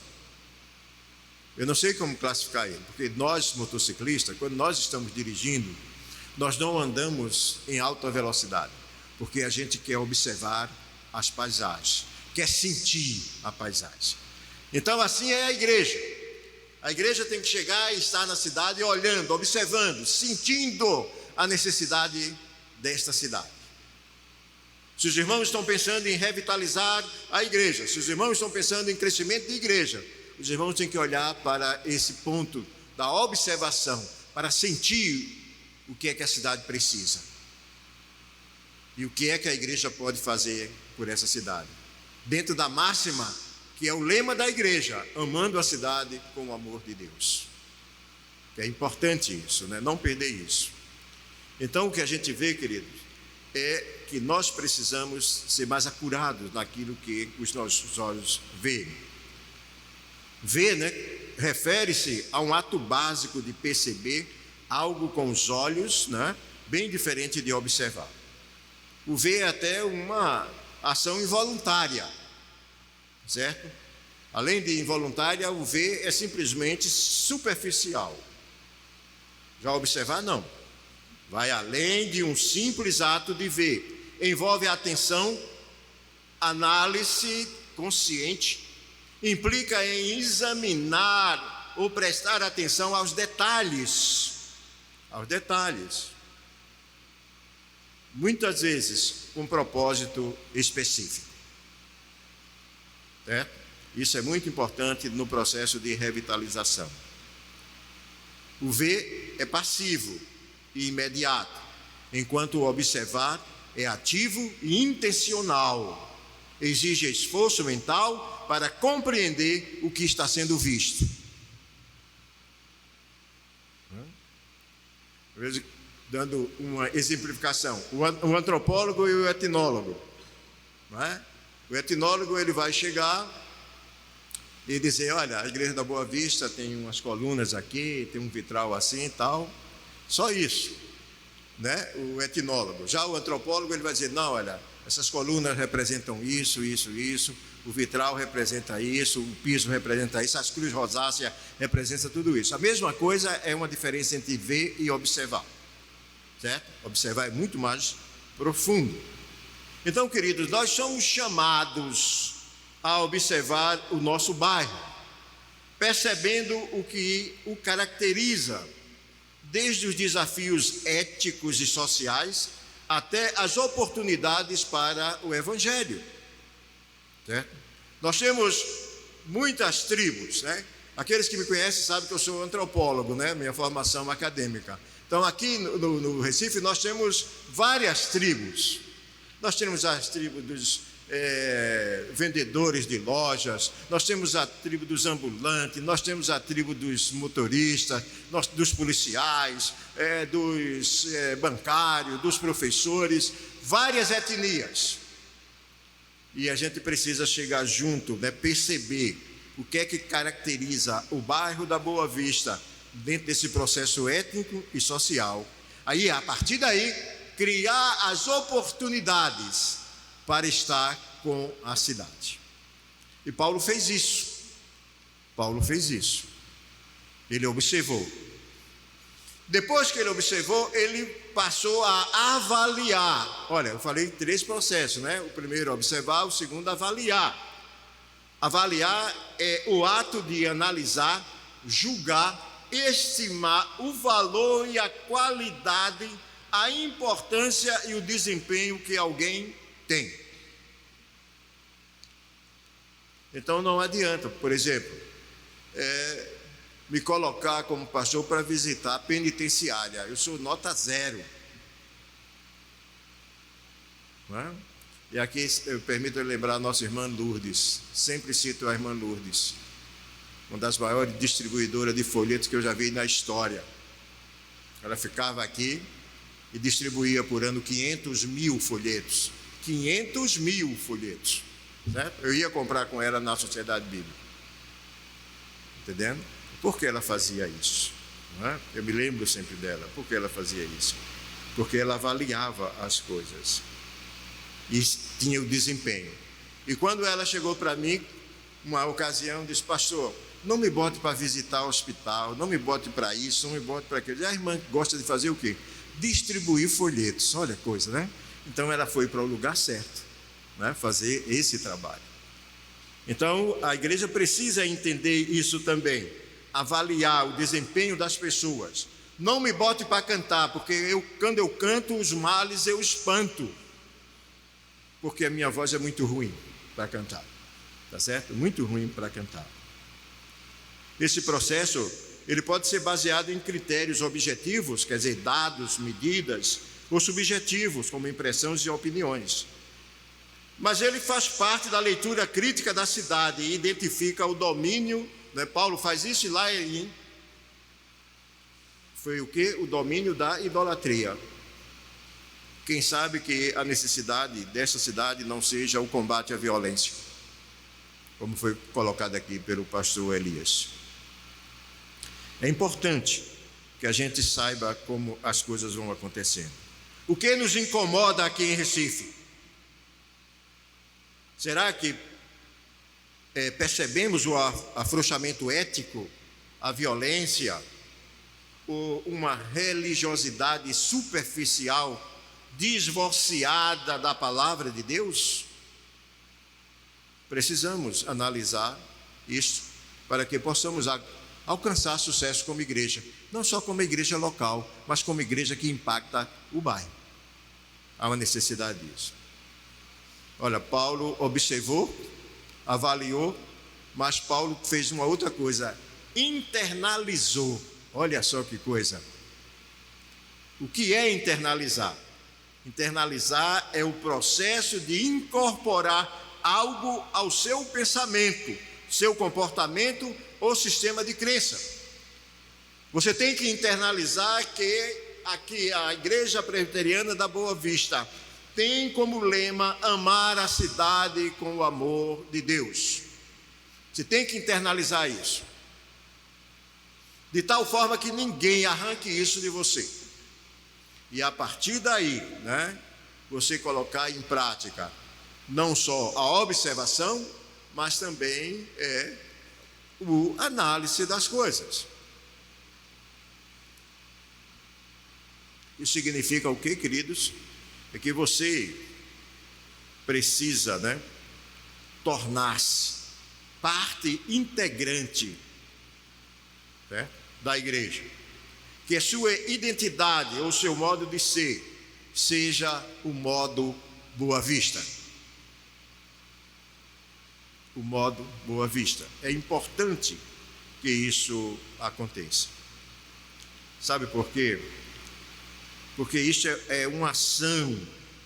Eu não sei como classificar ele, porque nós motociclistas, quando nós estamos dirigindo, nós não andamos em alta velocidade, porque a gente quer observar as paisagens, quer sentir a paisagem. Então assim é a igreja. A igreja tem que chegar e estar na cidade olhando, observando, sentindo a necessidade desta cidade. Se os irmãos estão pensando em revitalizar a igreja, se os irmãos estão pensando em crescimento de igreja, os irmãos têm que olhar para esse ponto da observação, para sentir o que é que a cidade precisa e o que é que a igreja pode fazer por essa cidade, dentro da máxima que é o lema da igreja, amando a cidade com o amor de Deus. É importante isso, né? Não perder isso. Então o que a gente vê, queridos, é que nós precisamos ser mais acurados naquilo que os nossos olhos veem. Ver, né, refere-se a um ato básico de perceber algo com os olhos, né, bem diferente de observar. O ver é até uma ação involuntária, certo? Além de involuntária, o ver é simplesmente superficial. Já observar, não. Vai além de um simples ato de ver. Envolve atenção, análise consciente, implica em examinar ou prestar atenção aos detalhes. Aos detalhes. Muitas vezes com um propósito específico. Certo? Isso é muito importante no processo de revitalização. O ver é passivo e imediato, enquanto o observar é ativo e intencional. Exige esforço mental para compreender o que está sendo visto. Dando uma exemplificação, o antropólogo e o etnólogo, não é? O etnólogo, ele vai chegar e dizer, olha, a igreja da Boa Vista tem umas colunas aqui, tem um vitral assim e tal, só isso, né? O etnólogo. Já o antropólogo, ele vai dizer, não, olha, essas colunas representam isso, o vitral representa isso, o piso representa isso, as cruzes rosáceas representam tudo isso. A mesma coisa é uma diferença entre ver e observar, certo? Observar é muito mais profundo. Então, queridos, nós somos chamados a observar o nosso bairro, percebendo o que o caracteriza, desde os desafios éticos e sociais até as oportunidades para o Evangelho. Certo? Nós temos muitas tribos, né? Aqueles que me conhecem sabem que eu sou antropólogo, né? Minha formação acadêmica. Então, aqui no Recife, nós temos várias tribos. Nós temos as tribos dos vendedores de lojas, nós temos a tribo dos ambulantes, nós temos a tribo dos motoristas, dos policiais, dos bancários, dos professores, várias etnias. E a gente precisa chegar junto, né, perceber o que é que caracteriza o bairro da Boa Vista dentro desse processo étnico e social. Aí, a partir daí, criar as oportunidades para estar com a cidade. E Paulo fez isso. Ele observou. Depois que ele observou, ele passou a avaliar. Olha, eu falei 3 processos, né? O primeiro, observar, o segundo, avaliar. Avaliar é o ato de analisar, julgar, estimar o valor e a qualidade, a importância e o desempenho que alguém tem. Então não adianta, por exemplo, me colocar como pastor para visitar a penitenciária. Eu sou nota 0. Não é? E aqui eu permito lembrar a nossa irmã Lourdes. Sempre cito a irmã Lourdes, uma das maiores distribuidoras de folhetos que eu já vi na história. Ela ficava aqui e distribuía por ano 500.000 folhetos. 500.000 folhetos. Certo? Eu ia comprar com ela na Sociedade Bíblica. Entendendo? Por que ela fazia isso? Não é? Eu me lembro sempre dela. Por que ela fazia isso? Porque ela avaliava as coisas e tinha o desempenho. E quando ela chegou para mim, uma ocasião, disse: pastor, não me bote para visitar o hospital, não me bote para isso, não me bote para aquilo. E a irmã gosta de fazer o quê? Distribuir folhetos. Olha a coisa, né? Então ela foi para o lugar certo, né? Fazer esse trabalho. Então a igreja precisa entender isso também, avaliar o desempenho das pessoas. Não me bote para cantar, porque quando eu canto os males eu espanto, porque a minha voz é muito ruim para cantar, tá certo? Muito ruim para cantar. Esse processo, ele pode ser baseado em critérios objetivos, quer dizer, dados, medidas, ou subjetivos, como impressões e opiniões. Mas ele faz parte da leitura crítica da cidade e identifica o domínio, né? Paulo faz isso lá em... Foi o quê? O domínio da idolatria. Quem sabe que a necessidade dessa cidade não seja o combate à violência, como foi colocado aqui pelo pastor Elias. É importante que a gente saiba como as coisas vão acontecendo. O que nos incomoda aqui em Recife? Será que percebemos o afrouxamento ético, a violência, ou uma religiosidade superficial, divorciada da palavra de Deus? Precisamos analisar isso para que possamos alcançar sucesso como igreja, não só como igreja local, mas como igreja que impacta o bairro. Há uma necessidade disso. Olha, Paulo observou, avaliou, mas Paulo fez uma outra coisa, internalizou. Olha só que coisa. O que é internalizar? Internalizar é o processo de incorporar algo ao seu pensamento, seu comportamento ou sistema de crença. Você tem que internalizar que aqui a Igreja Presbiteriana da Boa Vista tem como lema amar a cidade com o amor de Deus. Você tem que internalizar isso, de tal forma que ninguém arranque isso de você. E a partir daí, né, você colocar em prática não só a observação, mas também o análise das coisas. Isso significa o quê, queridos? É que você precisa, né, tornar-se parte integrante, né, da igreja. Que a sua identidade ou seu modo de ser seja o modo Boa Vista. O modo Boa Vista. É importante que isso aconteça. Sabe por quê? Porque isso é uma ação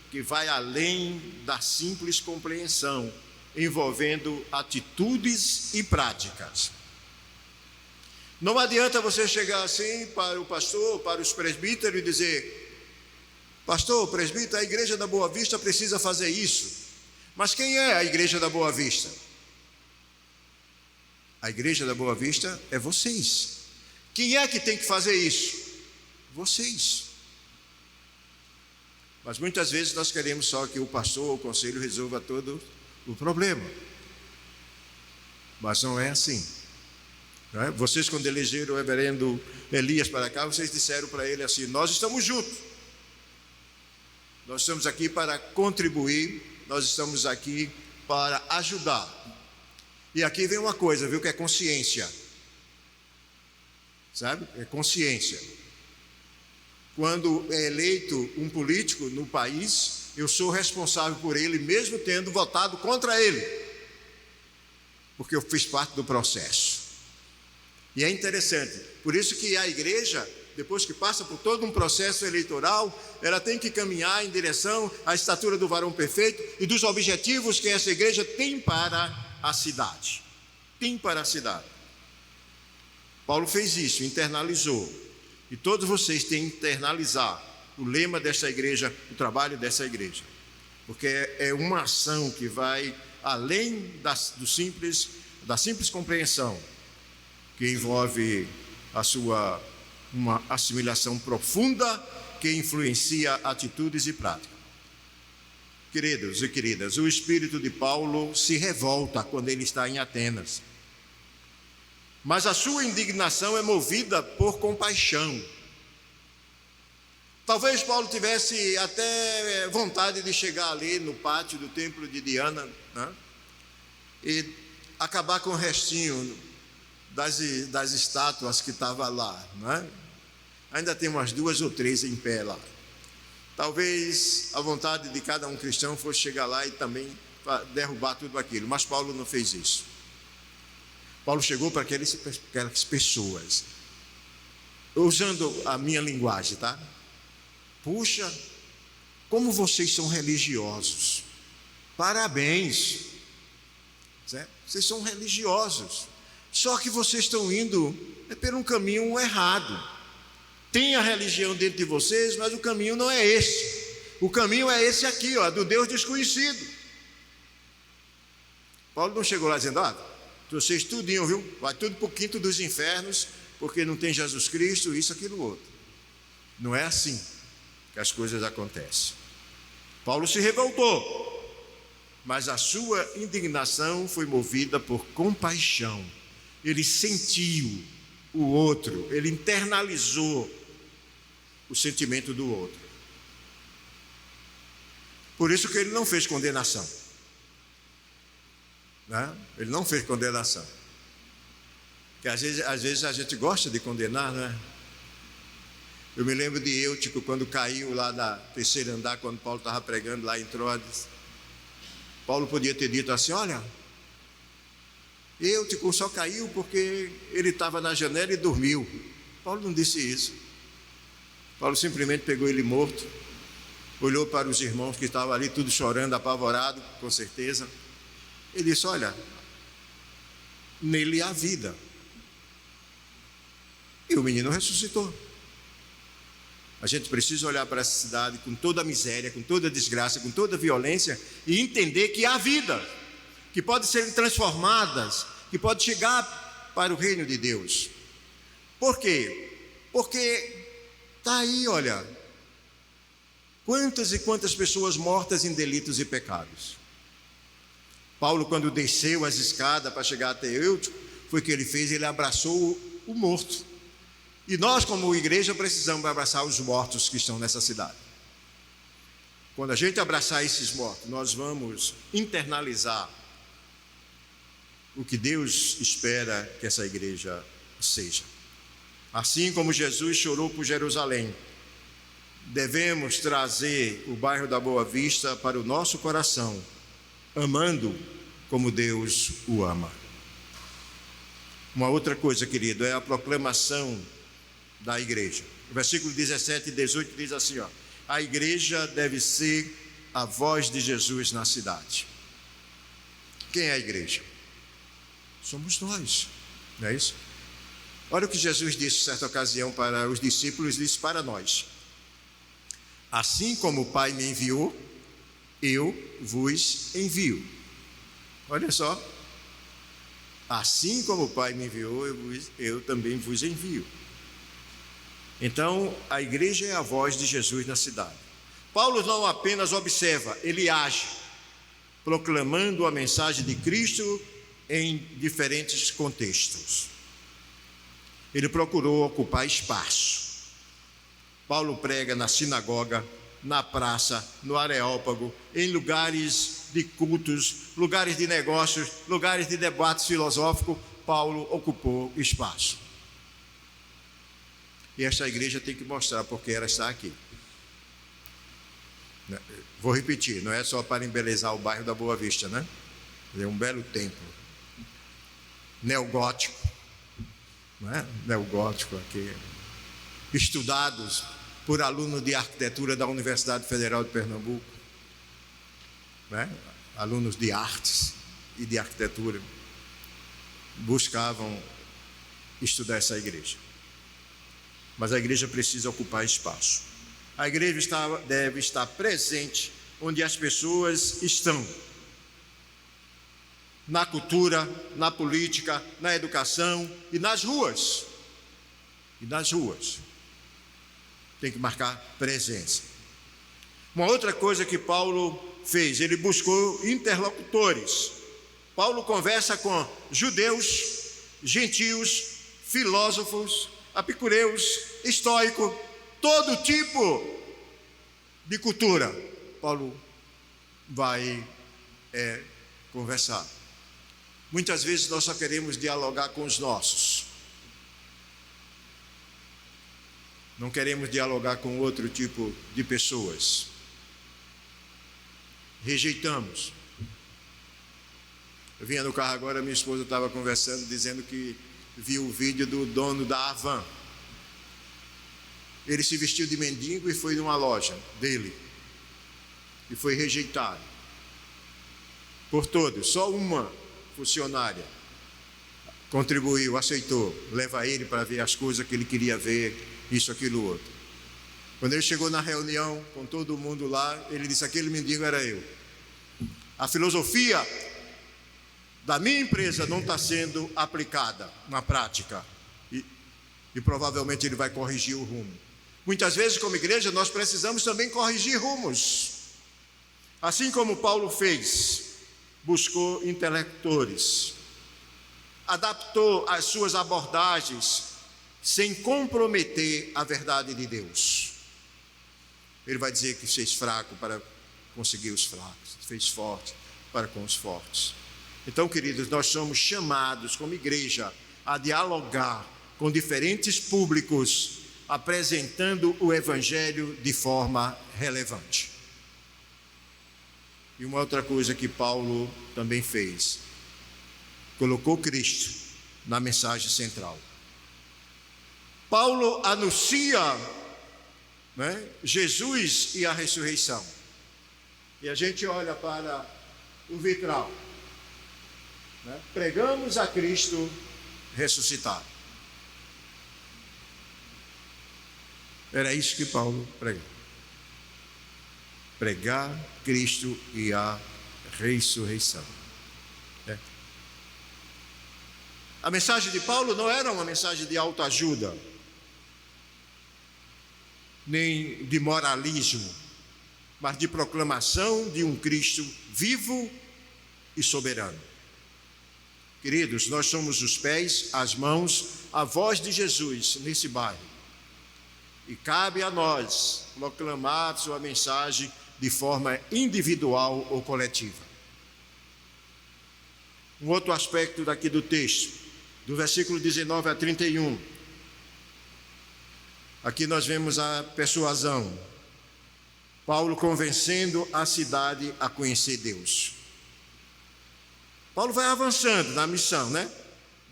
que vai além da simples compreensão, envolvendo atitudes e práticas. Não adianta você chegar assim para o pastor, para os presbíteros e dizer: pastor, presbítero, a Igreja da Boa Vista precisa fazer isso. Mas quem é a Igreja da Boa Vista? A Igreja da Boa Vista é vocês. Quem é que tem que fazer isso? Vocês. Mas muitas vezes nós queremos só que o pastor ou o conselho resolva todo o problema. Mas não é assim. Não é? Vocês, quando elegeram o reverendo Elias para cá, vocês disseram para ele assim: nós estamos juntos, nós estamos aqui para contribuir, nós estamos aqui para ajudar. E aqui vem uma coisa, viu, que é consciência, sabe? É consciência. Quando é eleito um político no país, eu sou responsável por ele, mesmo tendo votado contra ele, porque eu fiz parte do processo. E é interessante, por isso que a igreja, depois que passa por todo um processo eleitoral, ela tem que caminhar em direção à estatura do varão perfeito e dos objetivos que essa igreja tem para a cidade. Tem para a cidade. Paulo fez isso, internalizou. E todos vocês têm que internalizar o lema dessa igreja, o trabalho dessa igreja. Porque é uma ação que vai além da simples compreensão, que envolve uma assimilação profunda que influencia atitudes e práticas. Queridos e queridas, o espírito de Paulo se revolta quando ele está em Atenas, mas a sua indignação é movida por compaixão. Talvez Paulo tivesse até vontade de chegar ali no pátio do templo de Diana, né, e acabar com o restinho das estátuas que estavam lá, né? Ainda tem umas 2 ou 3 em pé lá. Talvez a vontade de cada um cristão fosse chegar lá e também derrubar tudo aquilo, mas Paulo não fez isso. Paulo chegou para aquelas pessoas, usando a minha linguagem, tá? Puxa, como vocês são religiosos, parabéns, certo? Vocês são religiosos, só que vocês estão indo por um caminho errado. Tem a religião dentro de vocês, mas o caminho não é esse. O caminho é esse aqui, ó, do Deus desconhecido. Paulo não chegou lá dizendo: vocês tudinho, viu? Vai tudo para o quinto dos infernos, porque não tem Jesus Cristo, isso, aquilo, outro. Não é assim que as coisas acontecem. Paulo se revoltou, mas a sua indignação foi movida por compaixão. Ele sentiu o outro, ele internalizou o sentimento do outro. Por isso que ele não fez condenação, né? Ele não fez condenação. Porque às vezes a gente gosta de condenar, né? Eu me lembro de Eutico, quando caiu lá da terceiro andar, quando Paulo estava pregando lá em Troades. Paulo podia ter dito assim: olha, Eutico só caiu porque ele estava na janela e dormiu. Paulo não disse isso. Paulo simplesmente pegou ele morto, olhou para os irmãos que estavam ali, tudo chorando, apavorado, com certeza. Ele disse: olha, nele há vida. E o menino ressuscitou. A gente precisa olhar para essa cidade com toda a miséria, com toda a desgraça, com toda a violência, e entender que há vida, que pode ser transformadas, que pode chegar para o reino de Deus. Por quê? Porque está aí, olha, quantas e quantas pessoas mortas em delitos e pecados. Paulo, quando desceu as escadas para chegar até Eutico, foi o que ele fez, ele abraçou o morto. E nós, como igreja, precisamos abraçar os mortos que estão nessa cidade. Quando a gente abraçar esses mortos, nós vamos internalizar o que Deus espera que essa igreja seja. Assim como Jesus chorou por Jerusalém, devemos trazer o bairro da Boa Vista para o nosso coração, amando como Deus o ama. Uma outra coisa, querido, é a proclamação da igreja. O versículo 17 e 18 diz assim, ó: a igreja deve ser a voz de Jesus na cidade. Quem é a igreja? Somos nós, não é isso? Olha o que Jesus disse em certa ocasião para os discípulos, disse para nós: assim como o Pai me enviou, eu vos envio. Olha só, assim como o Pai me enviou, eu também vos envio. Então, a igreja é a voz de Jesus na cidade. Paulo não apenas observa, ele age, proclamando a mensagem de Cristo em diferentes contextos. Ele procurou ocupar espaço. Paulo prega na sinagoga, na praça, no Areópago, em lugares de cultos, lugares de negócios, lugares de debates filosóficos. Paulo ocupou espaço. E esta igreja tem que mostrar porque ela está aqui. Vou repetir, não é só para embelezar o bairro da Boa Vista, né? É um belo templo neogótico, não é? Neogótico aqui, estudados por alunos de arquitetura da Universidade Federal de Pernambuco, né? Alunos de artes e de arquitetura buscavam estudar essa igreja. Mas a igreja precisa ocupar espaço. A igreja deve estar presente onde as pessoas estão. Na cultura, na política, na educação e nas ruas. Tem que marcar presença. Uma outra coisa que Paulo fez, ele buscou interlocutores. Paulo conversa com judeus, gentios, filósofos, epicureus, estoicos, todo tipo de cultura. Paulo vai conversar. Muitas vezes nós só queremos dialogar com os nossos. Não queremos dialogar com outro tipo de pessoas. Rejeitamos. Eu vinha no carro agora, minha esposa estava conversando, dizendo que viu o vídeo do dono da Havan. Ele se vestiu de mendigo e foi numa loja dele. E foi rejeitado por todos. Só uma funcionária contribuiu, aceitou, leva ele para ver as coisas que ele queria ver, isso, aquilo, outro. Quando ele chegou na reunião com todo mundo lá, ele disse: aquele mendigo era eu. A filosofia da minha empresa não está sendo aplicada na prática, e provavelmente ele vai corrigir o rumo. Muitas vezes, como igreja, nós precisamos também corrigir rumos, assim como Paulo fez. Buscou intelectores, adaptou as suas abordagens sem comprometer a verdade de Deus. Ele vai dizer que fez fraco para conseguir os fracos, fez forte para com os fortes. Então, queridos, nós somos chamados como igreja a dialogar com diferentes públicos, apresentando o Evangelho de forma relevante. E uma outra coisa que Paulo também fez, colocou Cristo na mensagem central. Paulo anuncia, né, Jesus e a ressurreição. E a gente olha para o vitral, né? Pregamos a Cristo ressuscitado. Era isso que Paulo pregou. Pregar Cristo e a ressurreição. A mensagem de Paulo não era uma mensagem de autoajuda, nem de moralismo, mas de proclamação de um Cristo vivo e soberano. Queridos, nós somos os pés, as mãos, a voz de Jesus nesse bairro. E cabe a nós proclamar sua mensagem de forma individual ou coletiva. Um outro aspecto daqui do texto, do versículo 19 a 31. Aqui nós vemos a persuasão. Paulo convencendo a cidade a conhecer Deus. Paulo vai avançando na missão, né?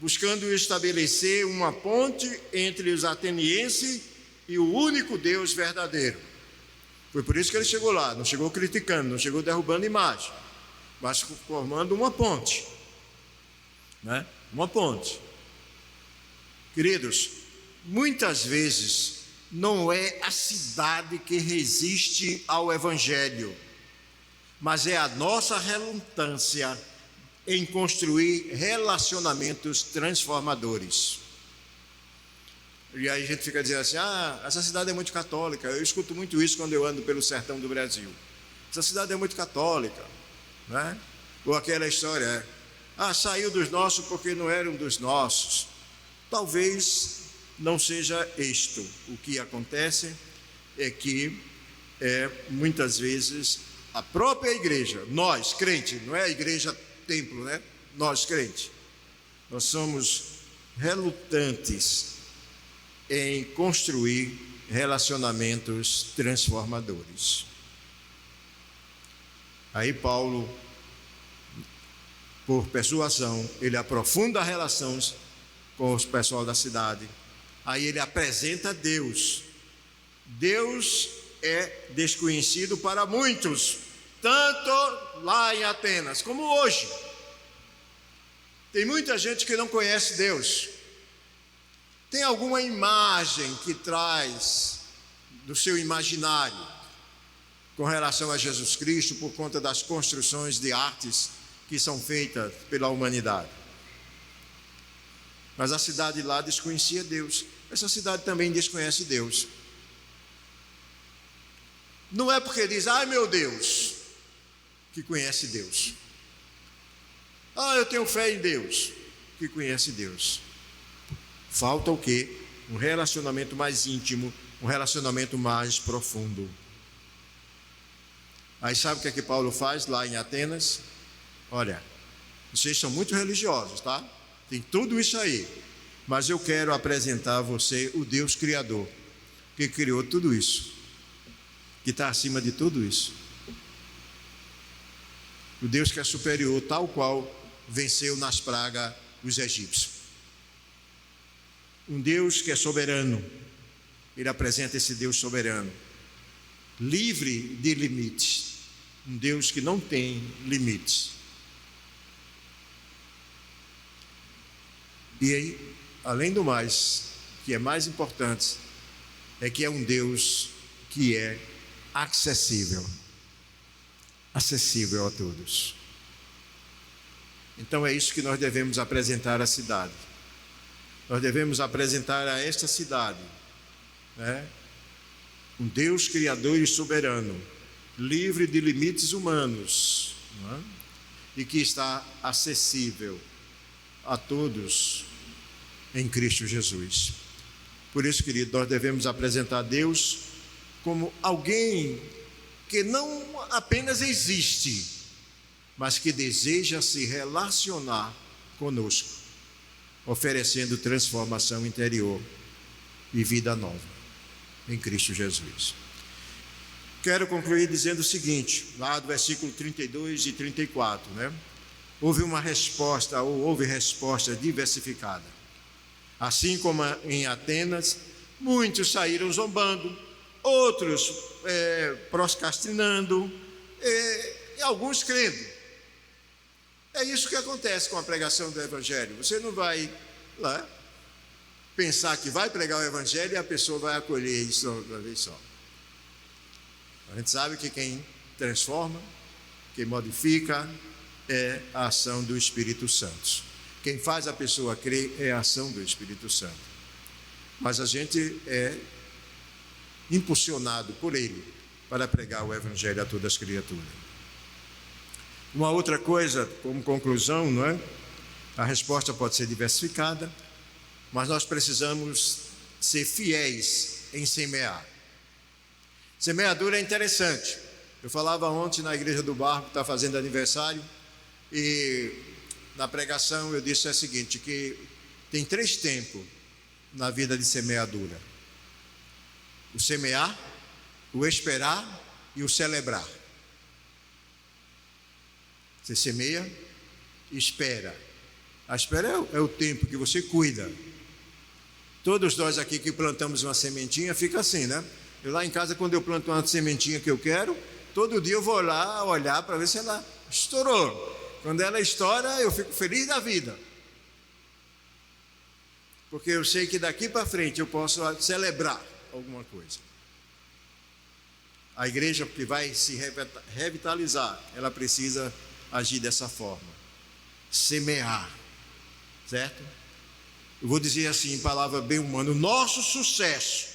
Buscando estabelecer uma ponte entre os atenienses e o único Deus verdadeiro. Foi por isso que ele chegou lá, não chegou criticando, não chegou derrubando imagem, mas formando uma ponte, né? Uma ponte. Queridos, muitas vezes não é a cidade que resiste ao Evangelho, mas é a nossa relutância em construir relacionamentos transformadores. E aí a gente fica dizendo assim: essa cidade é muito católica. Eu escuto muito isso quando eu ando pelo sertão do Brasil. Essa cidade é muito católica, né? Ou aquela história, saiu dos nossos porque não eram dos nossos. Talvez não seja isto. O que acontece é que muitas vezes a própria igreja, nós crentes, não é a igreja templo, né? Nós crentes, nós somos relutantes em construir relacionamentos transformadores. Aí Paulo, por persuasão, ele aprofunda relações com os pessoal da cidade. Aí ele apresenta Deus. Deus é desconhecido para muitos, tanto lá em Atenas como hoje. Tem muita gente que não conhece Deus. Tem alguma imagem que traz do seu imaginário com relação a Jesus Cristo por conta das construções de artes que são feitas pela humanidade. Mas a cidade lá desconhecia Deus. Essa cidade também desconhece Deus. Não é porque diz, ai meu Deus, que conhece Deus. Ah, eu tenho fé em Deus, que conhece Deus. Falta o quê? Um relacionamento mais íntimo, um relacionamento mais profundo. Aí sabe o que é que Paulo faz lá em Atenas? Olha, vocês são muito religiosos, tá? Tem tudo isso aí. Mas eu quero apresentar a você o Deus Criador, que criou tudo isso, que está acima de tudo isso. O Deus que é superior, tal qual venceu nas pragas os egípcios. Um Deus que é soberano. Ele apresenta esse Deus soberano, livre de limites. Um Deus que não tem limites. E aí, além do mais, que é mais importante, é que é um Deus que é acessível a todos. Então é isso que nós devemos apresentar à cidade. Nós devemos apresentar a esta cidade, né? Um Deus criador e soberano, livre de limites humanos, né? E que está acessível a todos em Cristo Jesus. Por isso, querido, nós devemos apresentar Deus como alguém que não apenas existe, mas que deseja se relacionar conosco, oferecendo transformação interior e vida nova em Cristo Jesus. Quero concluir dizendo o seguinte, lá do versículo 32 e 34, né? Houve resposta diversificada. Assim como em Atenas, muitos saíram zombando, outros procrastinando, e alguns crendo. É isso que acontece com a pregação do Evangelho. Você não vai lá pensar que vai pregar o Evangelho e a pessoa vai acolher isso uma vez só. A gente sabe que quem transforma, quem modifica, é a ação do Espírito Santo. Quem faz a pessoa crer é a ação do Espírito Santo. Mas a gente é impulsionado por Ele para pregar o Evangelho a todas as criaturas. Uma outra coisa, como conclusão, não é? A resposta pode ser diversificada, mas nós precisamos ser fiéis em semear. Semeadura é interessante. Eu falava ontem na igreja do Barco, que está fazendo aniversário, e na pregação eu disse o seguinte, que tem 3 tempos na vida de semeadura: o semear, o esperar e o celebrar. Você semeia e espera. A espera é o tempo que você cuida. Todos nós aqui que plantamos uma sementinha, fica assim, né? Eu lá em casa, quando eu planto uma sementinha que eu quero, todo dia eu vou lá olhar para ver se ela estourou. Quando ela estoura, eu fico feliz da vida. Porque eu sei que daqui para frente eu posso celebrar alguma coisa. A igreja que vai se revitalizar, ela precisa agir dessa forma. Semear. Certo? Eu vou dizer assim, em palavra bem humana, o nosso sucesso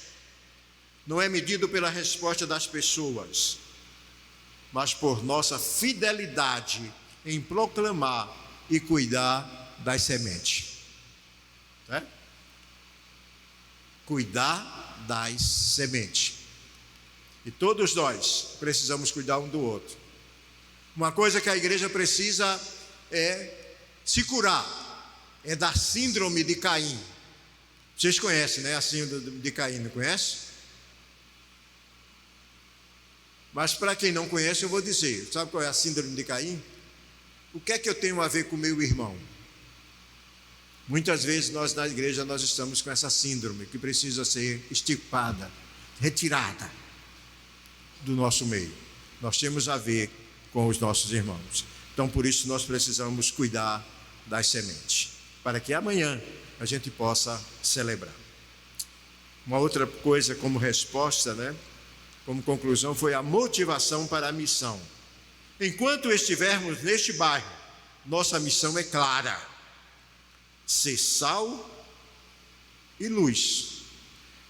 não é medido pela resposta das pessoas, mas por nossa fidelidade em proclamar e cuidar das sementes. cuidar das sementes. E todos nós precisamos cuidar um do outro. Uma coisa que a igreja precisa é se curar, é da síndrome de Caim. Vocês conhecem, né? A síndrome de Caim, não conhece? Mas para quem não conhece, eu vou dizer. Sabe qual é a síndrome de Caim? O que é que eu tenho a ver com o meu irmão? Muitas vezes nós na igreja nós estamos com essa síndrome que precisa ser extirpada, retirada do nosso meio. Nós temos a ver com os nossos irmãos. Então por isso nós precisamos cuidar das sementes, para que amanhã a gente possa celebrar. Uma outra coisa como resposta, né? Como conclusão, foi a motivação para a missão. Enquanto estivermos neste bairro, nossa missão é clara: ser sal e luz.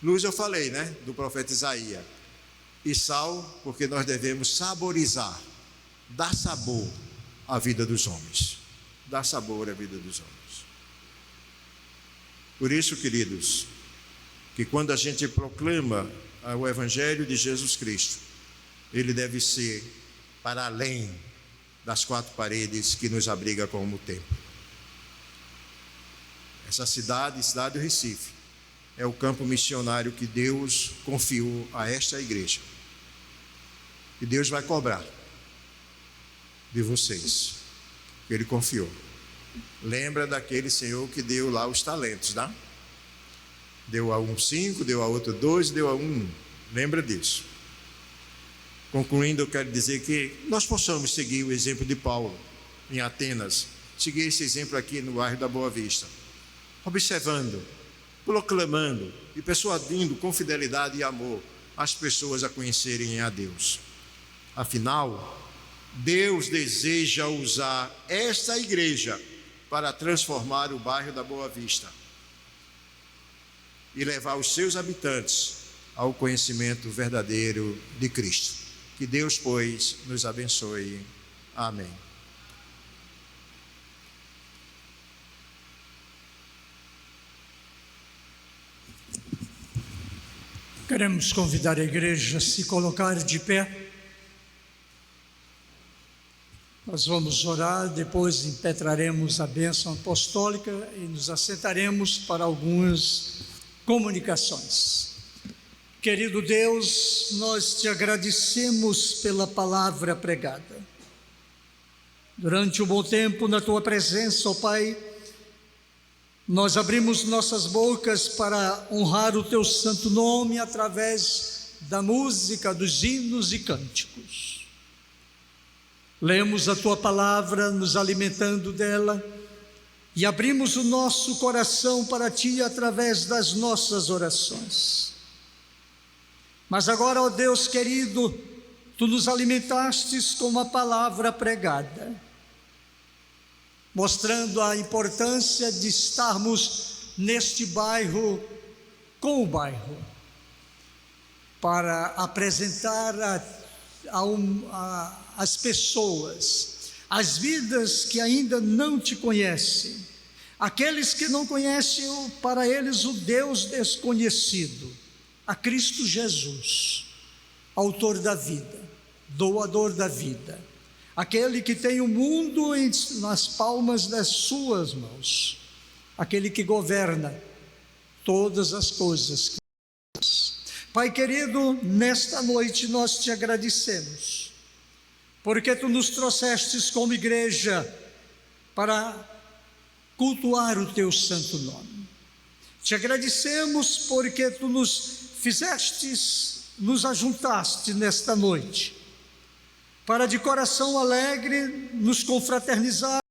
Luz eu falei, né? Do profeta Isaías. E sal, porque nós devemos saborizar, dar sabor à vida dos homens. Dar sabor à vida dos homens. Por isso, queridos, que quando a gente proclama o Evangelho de Jesus Cristo, ele deve ser para além das quatro paredes que nos abriga como templo. Essa cidade do Recife, é o campo missionário que Deus confiou a esta igreja. E Deus vai cobrar de vocês, que Ele confiou. Lembra daquele Senhor que deu lá os talentos, tá? Deu a um 5, deu a outro 2, deu a um 1. Lembra disso. Concluindo, eu quero dizer que nós possamos seguir o exemplo de Paulo em Atenas, seguir esse exemplo aqui no bairro da Boa Vista, observando, proclamando e persuadindo com fidelidade e amor as pessoas a conhecerem a Deus. Afinal, Deus deseja usar esta igreja para transformar o bairro da Boa Vista e levar os seus habitantes ao conhecimento verdadeiro de Cristo. Que Deus, pois, nos abençoe. Amém. Queremos convidar a igreja a se colocar de pé. Nós vamos orar, depois impetraremos a bênção apostólica e nos assentaremos para algumas comunicações. Querido Deus, nós te agradecemos pela palavra pregada. Durante um bom tempo na tua presença, ó Pai, nós abrimos nossas bocas para honrar o teu santo nome através da música, dos hinos e cânticos. Lemos a tua palavra, nos alimentando dela, e abrimos o nosso coração para ti através das nossas orações. Mas agora, ó Deus querido, tu nos alimentastes com uma palavra pregada, mostrando a importância de estarmos neste bairro, com o bairro, para apresentar às pessoas, as vidas que ainda não te conhecem, aqueles que não conhecem, para eles, o Deus desconhecido, a Cristo Jesus, autor da vida, doador da vida, aquele que tem o mundo nas palmas das suas mãos, aquele que governa todas as coisas. Pai querido, nesta noite nós te agradecemos, porque tu nos trouxestes como igreja para cultuar o teu santo nome. Te agradecemos porque tu nos nos ajuntaste nesta noite, para de coração alegre nos confraternizar